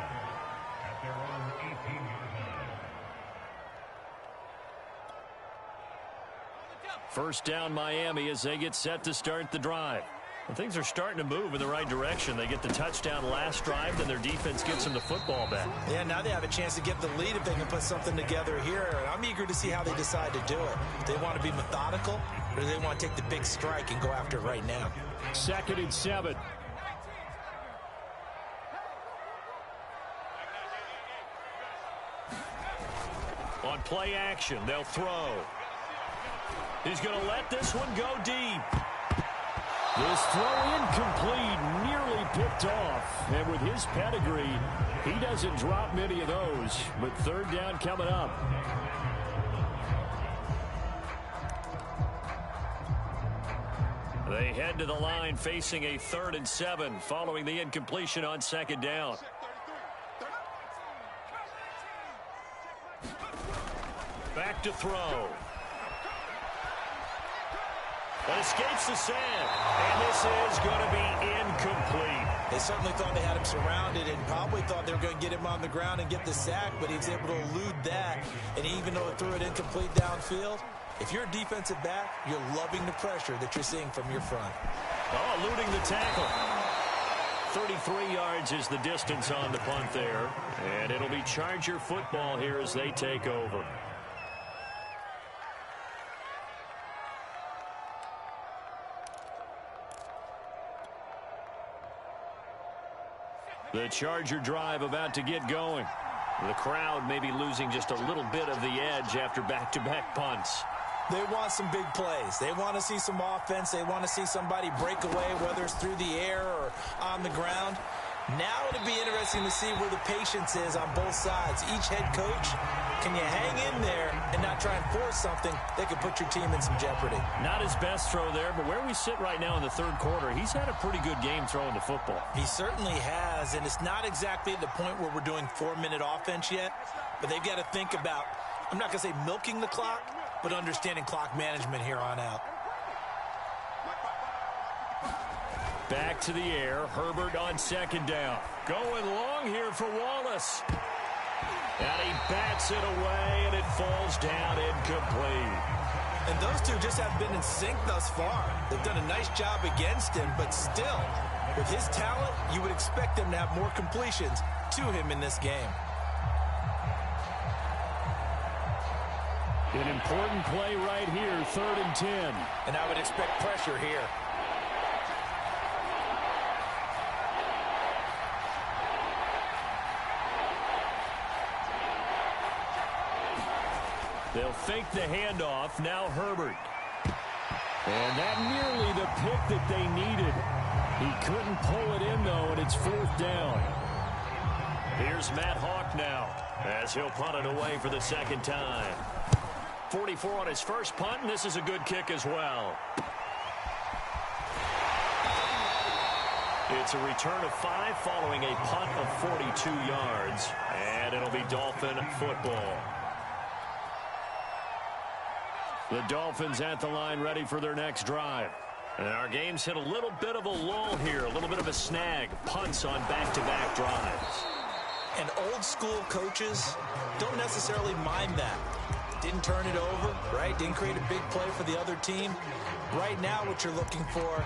First down Miami as they get set to start the drive. Well, things are starting to move in the right direction. They get the touchdown last drive, then their defense gets them the football back. Yeah, now they have a chance to get the lead if they can put something together here. And I'm eager to see how they decide to do it. Do they want to be methodical, or do they want to take the big strike and go after it right now? 2nd and 7. On play action, they'll throw. He's going to let this one go deep. This throw incomplete, nearly picked off. And with his pedigree, he doesn't drop many of those. With third down coming up. They head to the line facing a 3rd and 7 following the incompletion on second down. Back to throw. But escapes the sand. And this is going to be incomplete. They certainly thought they had him surrounded and probably thought they were going to get him on the ground and get the sack, but he was able to elude that. And even though it threw it incomplete downfield, if you're a defensive back, you're loving the pressure that you're seeing from your front. Oh, eluding the tackle. 33 yards is the distance on the punt there. And it'll be Charger football here as they take over. The Charger drive about to get going. The crowd may be losing just a little bit of the edge after back-to-back punts. They want some big plays. They want to see some offense. They want to see somebody break away, whether it's through the air or on the ground. Now it'll be interesting to see where the patience is on both sides. Each head coach, can you hang in there and not try and force something that could put your team in some jeopardy? Not his best throw there, but where we sit right now in the third quarter, he's had a pretty good game throwing the football. He certainly has, and it's not exactly at the point where we're doing 4-minute offense yet, but they've got to think about, I'm not going to say milking the clock, but understanding clock management here on out. Back to the air. Herbert on second down. Going long here for Wallace. And he bats it away, and it falls down incomplete. And those two just have been in sync thus far. They've done a nice job against him, but still, with his talent, you would expect them to have more completions to him in this game. An important play right here, 3rd and 10. And I would expect pressure here. They'll fake the handoff. Now Herbert. And that nearly the pick that they needed. He couldn't pull it in, though, and it's 4th down. Here's Matt Hawk now as he'll punt it away for the second time. 44 on his first punt, and this is a good kick as well. It's a return of 5 following a punt of 42 yards, and it'll be Dolphin football. The Dolphins at the line ready for their next drive. And our game's hit a little bit of a lull here, a little bit of a snag. Punts on back-to-back drives. And old school coaches don't necessarily mind that. Didn't turn it over, right? Didn't create a big play for the other team. Right now what you're looking for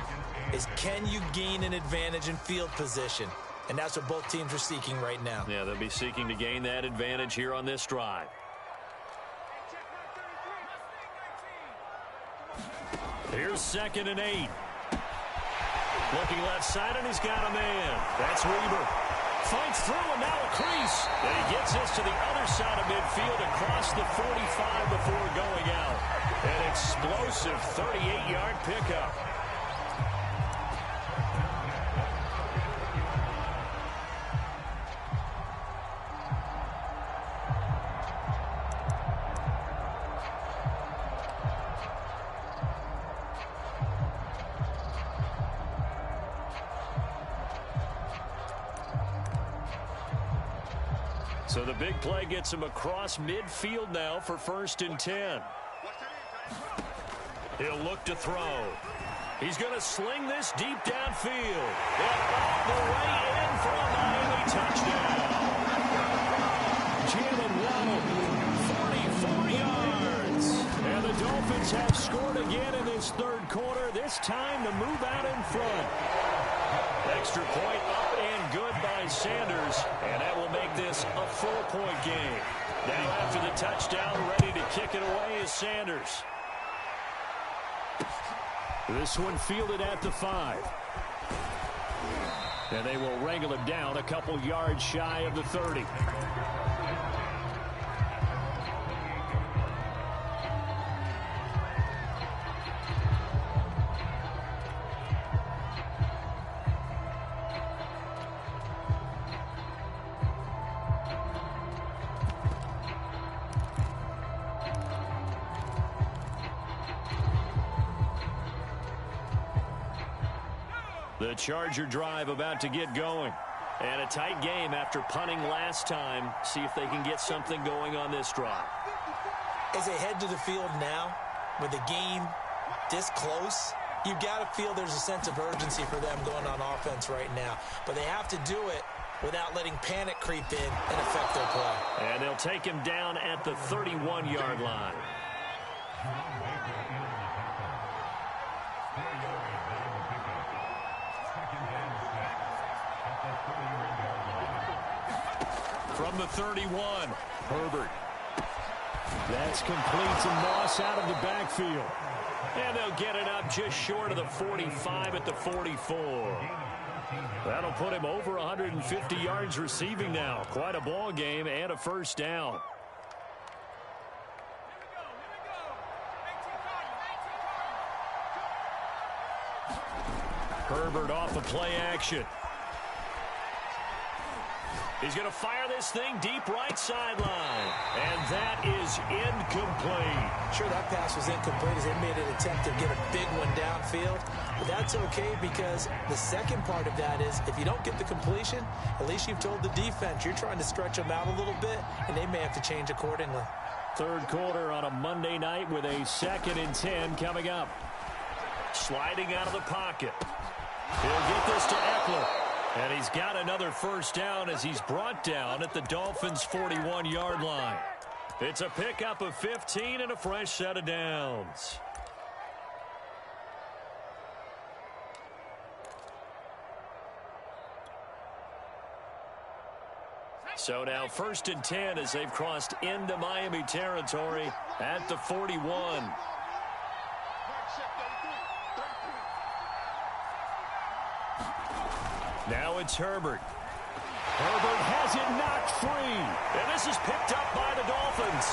is, can you gain an advantage in field position? And that's what both teams are seeking right now. Yeah, they'll be seeking to gain that advantage here on this drive. Here's 2nd and 8. Looking left side, and he's got a man. That's Weaver. Fights through, and now a crease. And he gets this to the other side of midfield across the 45 before going out. An explosive 38-yard pickup. So the big play gets him across midfield now for 1st and 10. He'll look to throw. He's going to sling this deep downfield. And all the way in for a Miami touchdown. Jalen Waddle, 44 yards. And the Dolphins have scored again in this 3rd quarter, this time to move out in front. Extra point up and good by Sanders, and that will make this a 4-point game. Now after the touchdown, ready to kick it away is Sanders. This one fielded at the 5. And they will wrangle him down a couple yards shy of the 30. The Charger drive about to get going. And a tight game after punting last time. See if they can get something going on this drive. As they head to the field now, with the game this close, you've got to feel there's a sense of urgency for them going on offense right now. But they have to do it without letting panic creep in and affect their play. And they'll take him down at the 31-yard line. From the 31, Herbert. That's complete to Moss out of the backfield. And they'll get it up just short of the 45 at the 44. That'll put him over 150 yards receiving now. Quite a ball game and a 1st down. Herbert off of play action. He's going to fire this thing deep right sideline. And that is incomplete. Sure, that pass was incomplete as they made an attempt to get a big one downfield. But that's okay because the second part of that is if you don't get the completion, at least you've told the defense you're trying to stretch them out a little bit, and they may have to change accordingly. 3rd quarter on a Monday night with a 2nd and 10 coming up. Sliding out of the pocket. He'll get this to Eckler. And he's got another 1st down as he's brought down at the Dolphins' 41-yard line. It's a pickup of 15 and a fresh set of downs. So now 1st and 10 as they've crossed into Miami territory at the 41. Now it's Herbert. Herbert has it knocked free. And this is picked up by the Dolphins.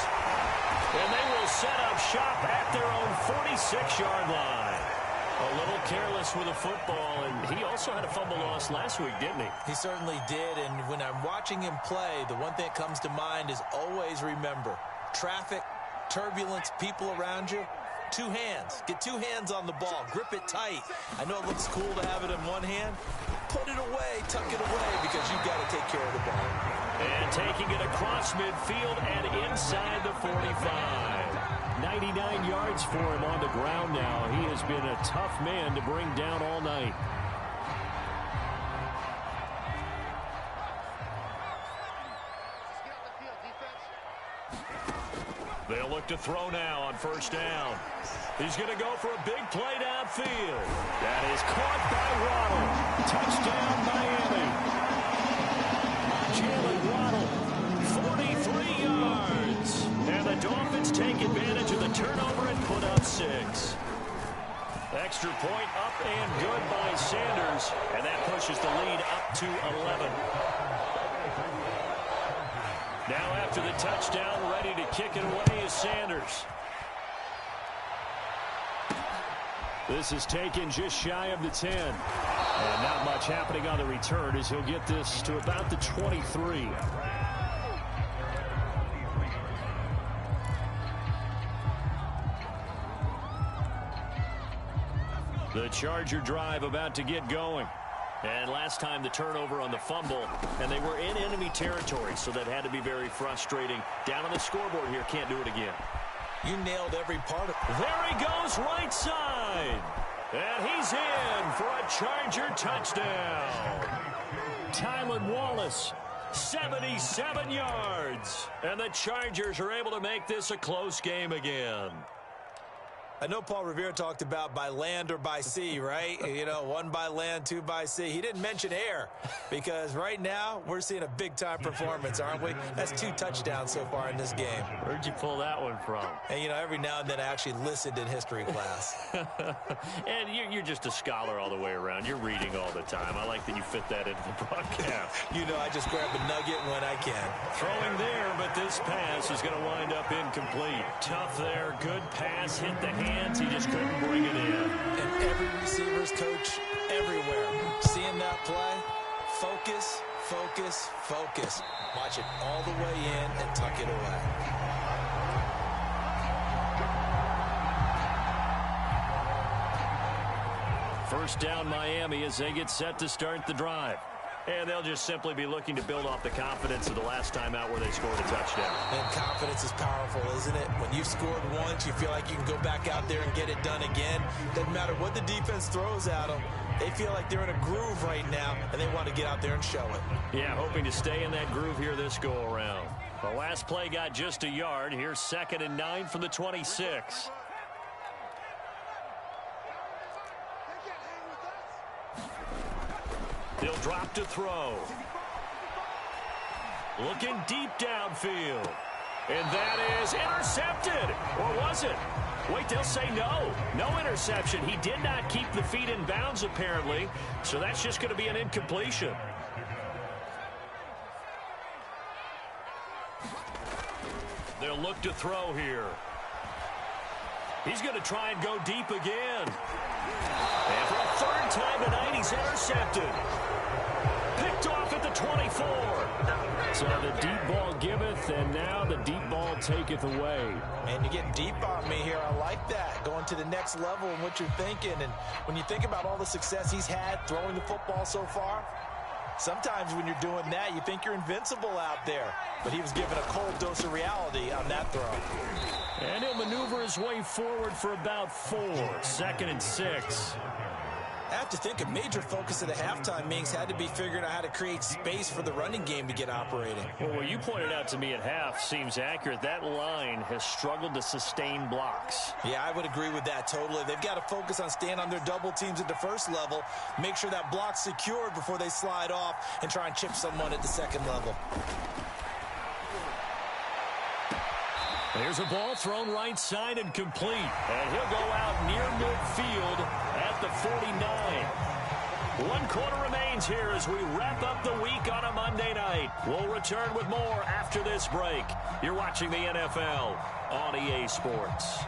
And they will set up shop at their own 46-yard line. A little careless with a football, and he also had a fumble loss last week, didn't he? He certainly did, and when I'm watching him play, the one thing that comes to mind is always remember, traffic, turbulence, people around you, 2 hands. Get 2 hands on the ball. Grip it tight. I know it looks cool to have it in one hand. Put it away, tuck it away, because you've got to take care of the ball. And taking it across midfield and inside the 45. 99 yards for him on the ground now. He has been a tough man to bring down all night. They'll look to throw now on first down. He's going to go for a big play downfield. That is caught by Waddle. Touchdown, Miami. Jalen Waddle, 43 yards. And the Dolphins take advantage of the turnover and put up 6. Extra point up and good by Sanders. And that pushes the lead up to 11. Now after the touchdown, ready to kick it away is Sanders. This is taken just shy of the 10. And not much happening on the return as he'll get this to about the 23. The Charger drive about to get going. And last time the turnover on the fumble, and they were in enemy territory, so that had to be very frustrating. Down on the scoreboard here, can't do it again. You nailed every part of it. There he goes, right side. And he's in for a Charger touchdown. Tylan Wallace, 77 yards. And the Chargers are able to make this a close game again. I know Paul Revere talked about by land or by sea, right? You know, 1 by land, 2 by sea. He didn't mention air because right now we're seeing a big-time performance, aren't we? That's 2 touchdowns so far in this game. Where'd you pull that one from? And, you know, every now and then I actually listened in history class. And you're just a scholar all the way around. You're reading all the time. I like that you fit that into the broadcast. You know, I just grab a nugget when I can. Throwing there, but this pass is going to wind up incomplete. Tough there. Good pass. Hit the hand. He just couldn't bring it in. And every receiver's coach everywhere. Seeing that play, focus, focus, focus. Watch it all the way in and tuck it away. First down Miami as they get set to start the drive. And they'll just simply be looking to build off the confidence of the last time out where they scored a touchdown. And confidence is powerful, isn't it? When you've scored once, you feel like you can go back out there and get it done again. Doesn't matter what the defense throws at them. They feel like they're in a groove right now, and they want to get out there and show it. Yeah, hoping to stay in that groove here this go-around. The last play got just a yard. Here's 2nd and 9 from the 26. They'll drop to throw. Looking deep downfield. And that is intercepted. Or was it? Wait, they'll say no. No interception. He did not keep the feet in bounds, apparently. So that's just going to be an incompletion. They'll look to throw here. He's going to try and go deep again. And for a 3rd time tonight, he's intercepted. Picked off at the 24. So the deep ball giveth, and now the deep ball taketh away. Man, you're getting deep on me here. I like that. Going to the next level in what you're thinking. And when you think about all the success he's had throwing the football so far, sometimes when you're doing that, you think you're invincible out there. But he was given a cold dose of reality on that throw. And he'll maneuver his way forward for about 4. 2nd and 6. I have to think a major focus of the halftime meetings had to be figuring out how to create space for the running game to get operating. Well, what you pointed out to me at half seems accurate. That line has struggled to sustain blocks. Yeah, I would agree with that totally. They've got to focus on staying on their double teams at the first level, make sure that block's secured before they slide off and try and chip someone at the second level. There's a ball thrown right side and complete. And he'll go out near midfield at the 49. 1 quarter remains here as we wrap up the week on a Monday night. We'll return with more after this break. You're watching the NFL on EA Sports.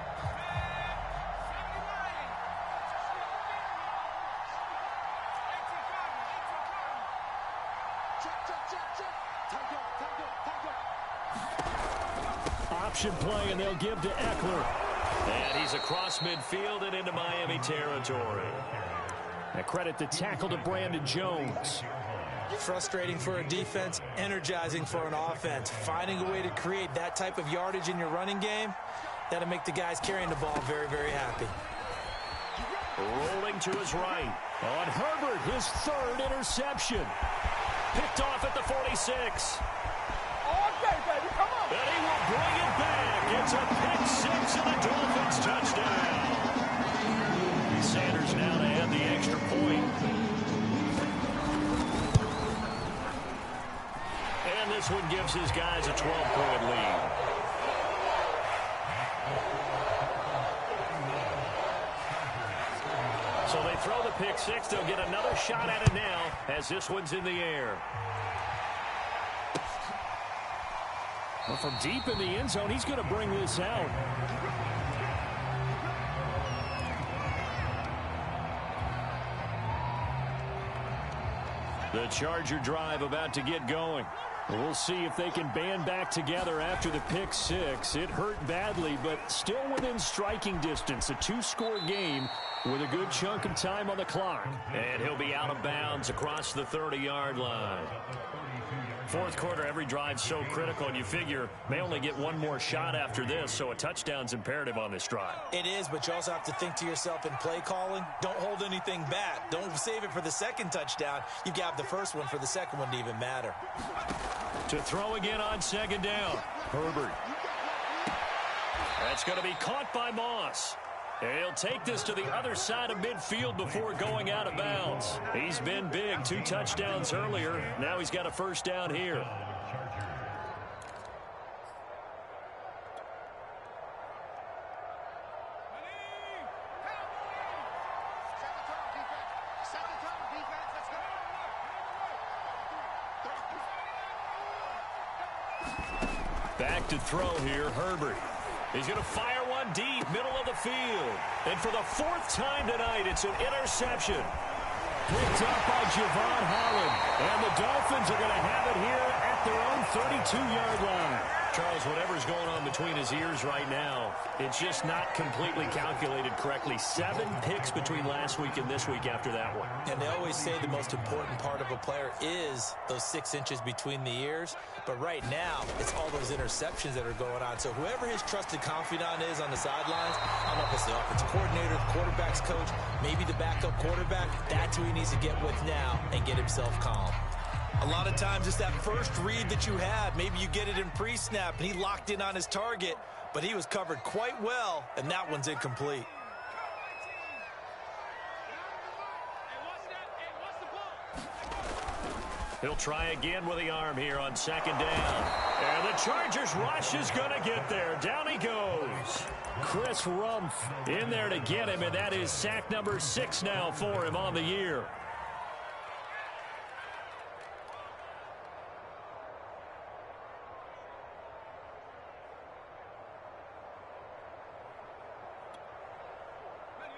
Option play, and they'll give to Eckler. And he's across midfield and into Miami territory. A credit the tackle to Brandon Jones. Frustrating for a defense, energizing for an offense. Finding a way to create that type of yardage in your running game, that'll make the guys carrying the ball very, very happy. Rolling to his right. On Herbert, his 3rd interception. Picked off at the 46. All day, baby, come on. And he will bring it back. It's a pick six and a Dolphins touchdown. Sanders now to add the extra point. And this one gives his guys a 12-point lead. So they throw the pick six. They'll get another shot at it now as this one's in the air. Well, from deep in the end zone, he's going to bring this out. The Charger drive about to get going. We'll see if they can band back together after the pick six. It hurt badly, but still within striking distance. A two-score game with a good chunk of time on the clock. And he'll be out of bounds across the 30-yard line. Fourth quarter, every drive so critical, and you figure they only get one more shot after this, so a touchdown's imperative on this drive. It is, but you also have to think to yourself in play calling, don't hold anything back. Don't save it for the second touchdown. You've got the first one for the second one to even matter. To throw again on second down. Herbert. That's going to be caught by Moss. He'll take this to the other side of midfield before going out of bounds. He's been big. 2 touchdowns earlier. Now he's got a first down here. Back to throw here, Herbert. He's going to fire one deep, middle of the field. And for the 4th time tonight, it's an interception. Picked up by Javon Holland. And the Dolphins are going to have it here at their own 32-yard line. Charles, whatever's going on between his ears right now, it's just not completely calculated correctly. 7 picks between last week and this week after that one. And they always say the most important part of a player is those 6 inches between the ears. But right now, it's all those interceptions that are going on. So whoever his trusted confidant is on the sidelines, I don't know if it's the offensive coordinator, the quarterback's coach, maybe the backup quarterback, that's who he needs to get with now and get himself calm. A lot of times it's that first read that you have. Maybe you get it in pre-snap, and he locked in on his target, but he was covered quite well, and that one's incomplete. He'll try again with the arm here on second down. And the Chargers rush is going to get there. Down he goes. Chris Rumph in there to get him, and that is sack number 6 now for him on the year.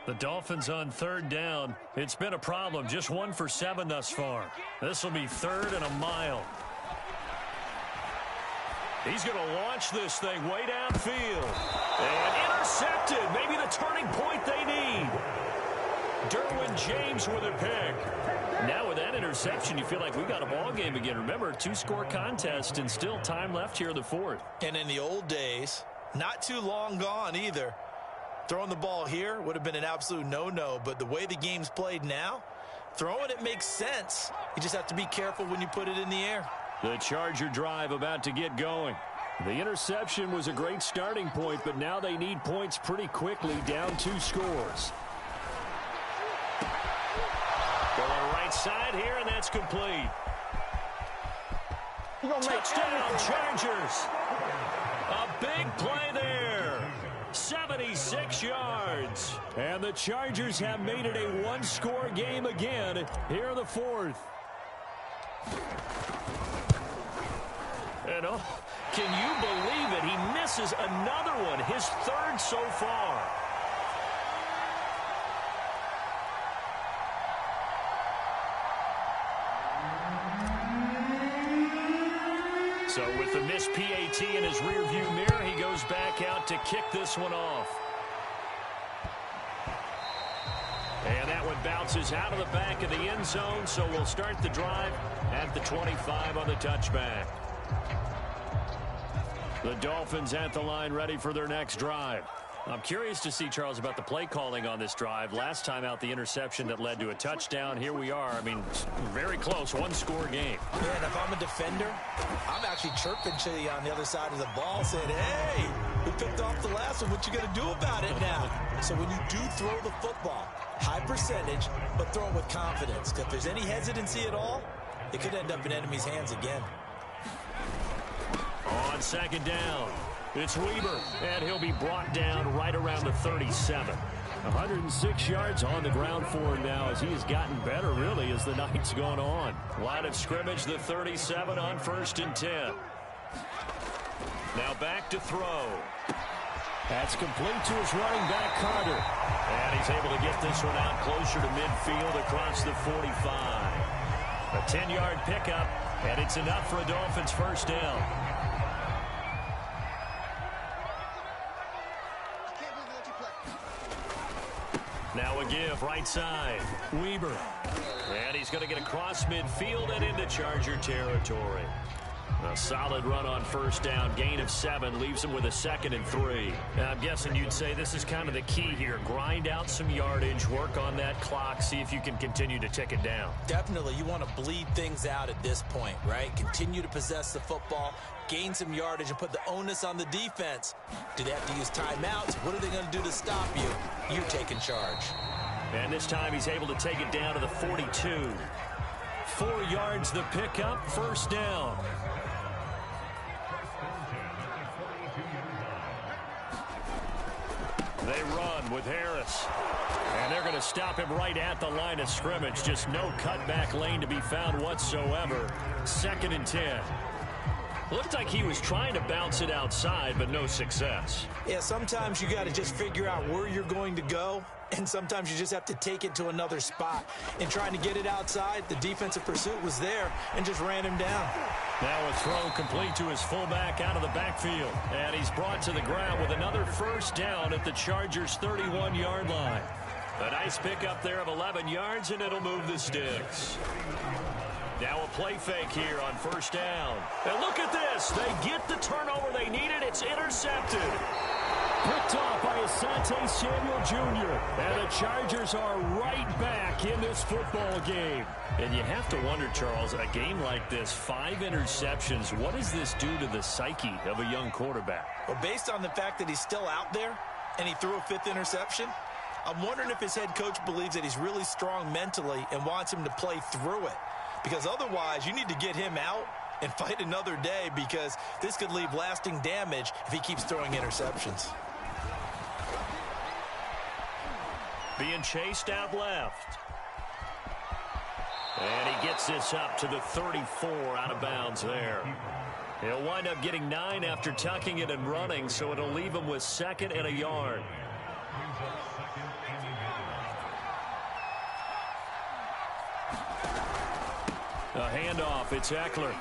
The Dolphins on 3rd down. It's been a problem. Just 1 for 7 thus far. This will be 3rd and a mile. He's going to launch this thing way downfield. And intercepted. Maybe the turning point they need. Derwin James with a pick. Now with that interception, you feel like we got a ball game again. Remember, 2-score contest and still time left here in the 4th. And in the old days, not too long gone either, throwing the ball here would have been an absolute no-no, but the way the game's played now, throwing it makes sense. You just have to be careful when you put it in the air. The Charger drive about to get going. The interception was a great starting point, but now they need points pretty quickly, down 2 scores. Going right side here, and that's complete. Touchdown, Chargers. A big play there. 76 yards. And the Chargers have made it a 1-score game again here in the 4th. And can you believe it? He misses another one, his 3rd so far. So with the missed PAT in his rearview mirror, he goes back out to kick this one off. And that one bounces out of the back of the end zone, so we'll start the drive at the 25 on the touchback. The Dolphins at the line ready for their next drive. I'm curious to see, Charles, about the play calling on this drive. Last time out, the interception that led to a touchdown. Here we are. I mean, very close, one-score game. Yeah, and if I'm a defender, I'm actually chirping to you on the other side of the ball, saying, hey, we picked off the last one. What you going to do about it now? So when you do throw the football, high percentage, but throw it with confidence. Because if there's any hesitancy at all, it could end up in enemy's hands again. On second down, it's Weber, and he'll be brought down right around the 37. 106 yards on the ground for him now as he has gotten better, really, as the night's gone on. Line of scrimmage, the 37 on 1st and 10. Now back to throw. That's complete to his running back, Carter. And he's able to get this one out closer to midfield across the 45. A 10-yard pickup, and it's enough for a Dolphins first down. Now a give, right side. Weber. And he's going to get across midfield and into Charger territory. A solid run on first down. Gain of 7 leaves him with a 2nd and 3. Now, I'm guessing you'd say this is kind of the key here. Grind out some yardage, work on that clock, see if you can continue to tick it down. Definitely. You want to bleed things out at this point, right? Continue to possess the football, gain some yardage, and put the onus on the defense. Do they have to use timeouts? What are they going to do to stop you? You taking charge. And this time he's able to take it down to the 42. 4 yards the pickup, first down. They run with Harris. And they're going to stop him right at the line of scrimmage. Just no cutback lane to be found whatsoever. 2nd and 10. Looked like he was trying to bounce it outside, but no success. Yeah, sometimes you got to just figure out where you're going to go, and sometimes you just have to take it to another spot. In trying to get it outside, the defensive pursuit was there and just ran him down. Now a throw complete to his fullback out of the backfield. And he's brought to the ground with another first down at the Chargers' 31-yard line. A nice pickup there of 11 yards, and it'll move the sticks. Now a play fake here on first down. And look at this. They get the turnover they needed. It's intercepted. Picked off by Asante Samuel Jr. And the Chargers are right back in this football game. And you have to wonder, Charles, a game like this, 5 interceptions, what does this do to the psyche of a young quarterback? Well, based on the fact that he's still out there and he threw a 5th interception, I'm wondering if his head coach believes that he's really strong mentally and wants him to play through it. Because otherwise, you need to get him out and fight another day, because this could leave lasting damage if he keeps throwing interceptions. Being chased out left. And he gets this up to the 34, out of bounds there. He'll wind up getting 9 after tucking it and running, so it'll leave him with 2nd and a yard. A handoff, it's Eckler.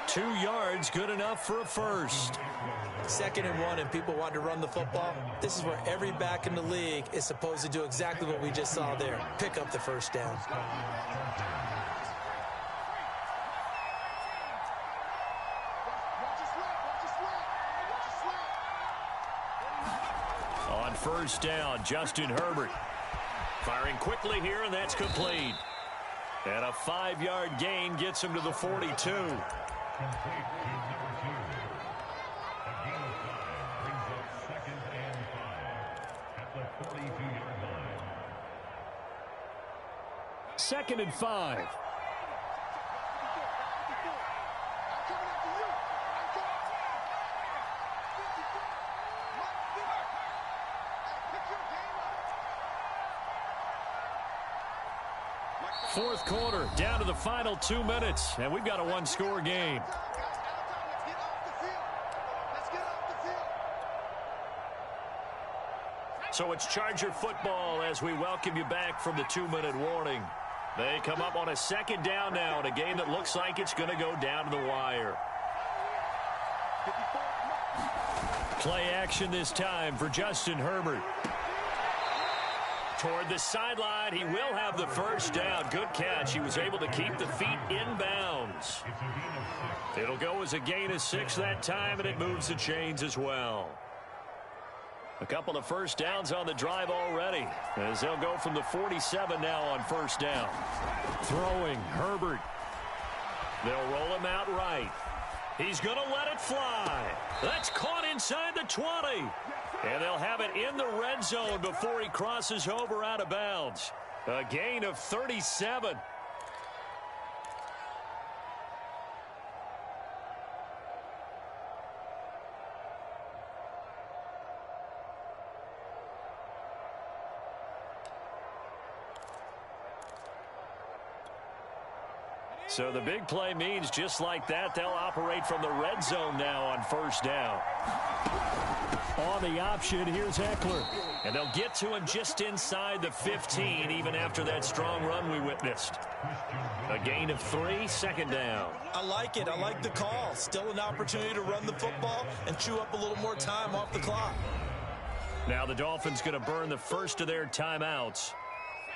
2 yards, good enough for a first. 2nd and 1, and people want to run the football. This is where every back in the league is supposed to do exactly what we just saw there. Pick up the first down. On first down, Justin Herbert. Firing quickly here, and that's complete. And a 5-yard gain gets him to the 42. Second and 5. Fourth quarter, down to the final 2 minutes, and we've got a 1-score game. So it's Charger football as we welcome you back from the 2-minute warning. They come up on a 2nd down now in a game that looks like it's going to go down to the wire. Play action this time for Justin Herbert. Toward the sideline, he will have the first down. Good catch. He was able to keep the feet in bounds. It'll go as a gain of 6 that time, and it moves the chains as well. A couple of first downs on the drive already, as they'll go from the 47 now on first down. Throwing, Herbert. They'll roll him out right. He's going to let it fly. That's caught inside the 20. And they'll have it in the red zone before he crosses over out of bounds. A gain of 37. So the big play means just like that, they'll operate from the red zone now on first down. On the option, here's Eckler. And they'll get to him just inside the 15, even after that strong run we witnessed. A gain of 3, second down. I like it. I like the call. Still an opportunity to run the football and chew up a little more time off the clock. Now the Dolphins going to burn the first of their timeouts,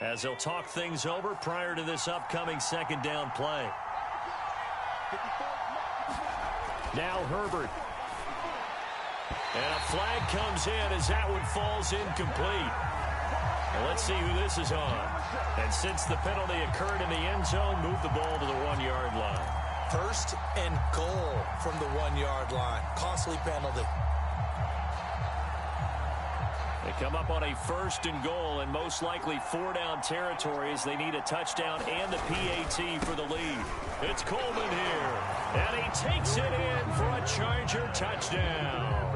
as they'll talk things over prior to this upcoming second down play. Now Herbert. And a flag comes in as that one falls incomplete. Well, let's see who this is on. And since the penalty occurred in the end zone, move the ball to the 1-yard line. First and goal from the 1-yard line. Costly penalty. They come up on a first and goal, and most likely 4-down territory as they need a touchdown and a PAT for the lead. It's Coleman here, and he takes it in for a Charger touchdown.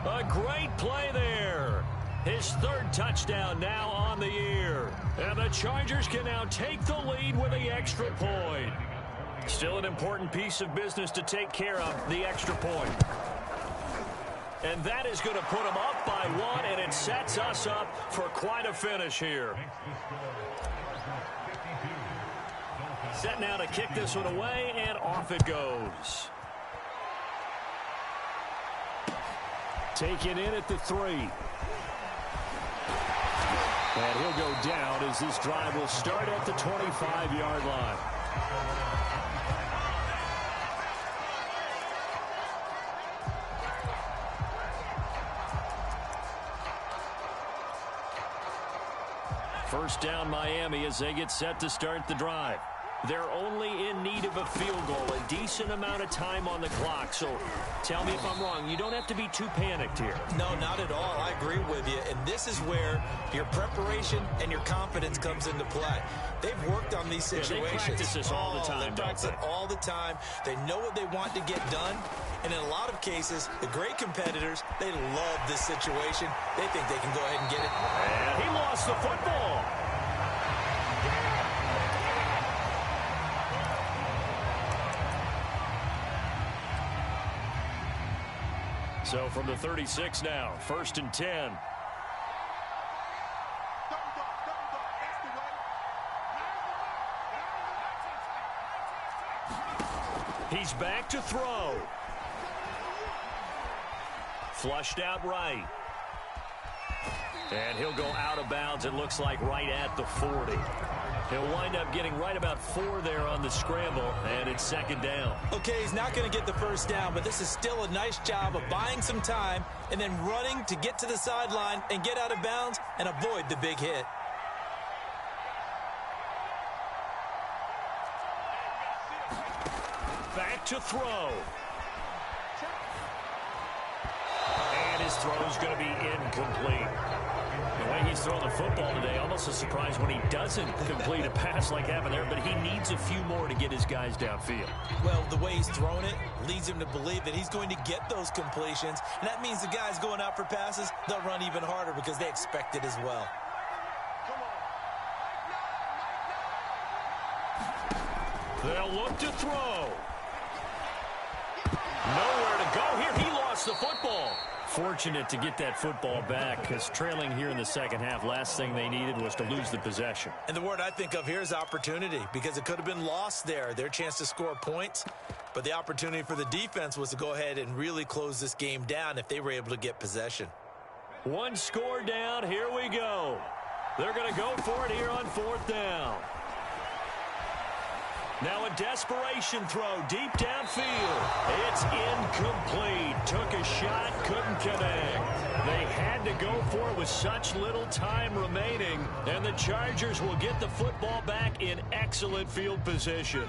A great play there. His 3rd touchdown now on the year. And the Chargers can now take the lead with the extra point. Still an important piece of business to take care of, the extra point. And that is going to put them up by 1, and it sets us up for quite a finish here. Set now to kick this one away, and off it goes. Taken in at the 3. And he'll go down as this drive will start at the 25-yard line. First down Miami as they get set to start the drive. They're only in need of a field goal, a decent amount of time on the clock. So tell me if I'm wrong. You don't have to be too panicked here. No, not at all. I agree with you. And this is where your preparation and your confidence comes into play. They've worked on these situations. Yeah, they practice this all the time. They practice it all the time. They know what they want to get done. And in a lot of cases, the great competitors, they love this situation. They think they can go ahead and get it. And he lost the football. So from the 36 now, 1st and 10. He's back to throw. Flushed out right. And he'll go out of bounds, it looks like, right at the 40. He'll wind up getting right about 4 there on the scramble, and it's second down. Okay, he's not going to get the first down, but this is still a nice job of buying some time and then running to get to the sideline and get out of bounds and avoid the big hit. Back to throw. And his throw is going to be incomplete. The way he's throwing the football today, almost a surprise when he doesn't complete a pass like happened there, but he needs a few more to get his guys downfield. Well, the way he's thrown it leads him to believe that he's going to get those completions, and that means the guys going out for passes, they'll run even harder because they expect it as well. They'll look to throw. Nowhere to go here. He lost the football. Fortunate to get that football back, because trailing here in the second half, last thing they needed was to lose the possession. And the word I think of here is opportunity, because it could have been lost there, their chance to score points. But the opportunity for the defense was to go ahead and really close this game down if they were able to get possession. 1 score down. Here we go. They're going to go for it here on 4th down. Now a desperation throw deep downfield. It's incomplete. Took a shot, couldn't connect. They had to go for it with such little time remaining, and the Chargers will get the football back in excellent field position.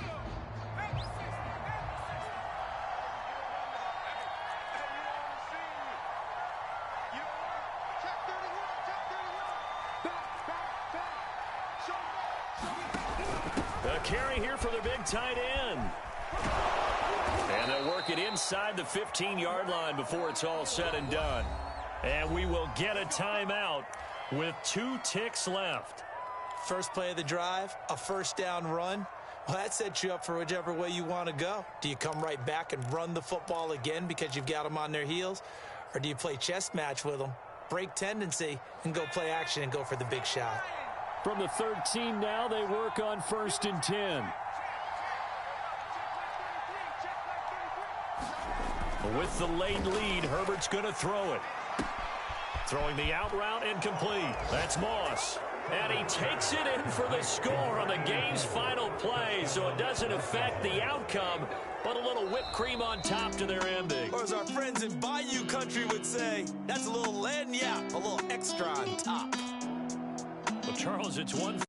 The carry here for the big tight end. And they'll work it inside the 15-yard line before it's all said and done. And we will get a timeout with 2 ticks left. First play of the drive, a first down run. Well, that sets you up for whichever way you want to go. Do you come right back and run the football again because you've got them on their heels? Or do you play chess match with them, break tendency, and go play action and go for the big shot? From the 13 now, they work on 1st and 10. With the late lead, Herbert's going to throw it. Throwing the out route incomplete. That's Moss. And he takes it in for the score on the game's final play, so it doesn't affect the outcome, but a little whipped cream on top to their ending. Or as our friends in Bayou Country would say, that's a little lagniappe, a little extra on top. Well, Charles, it's one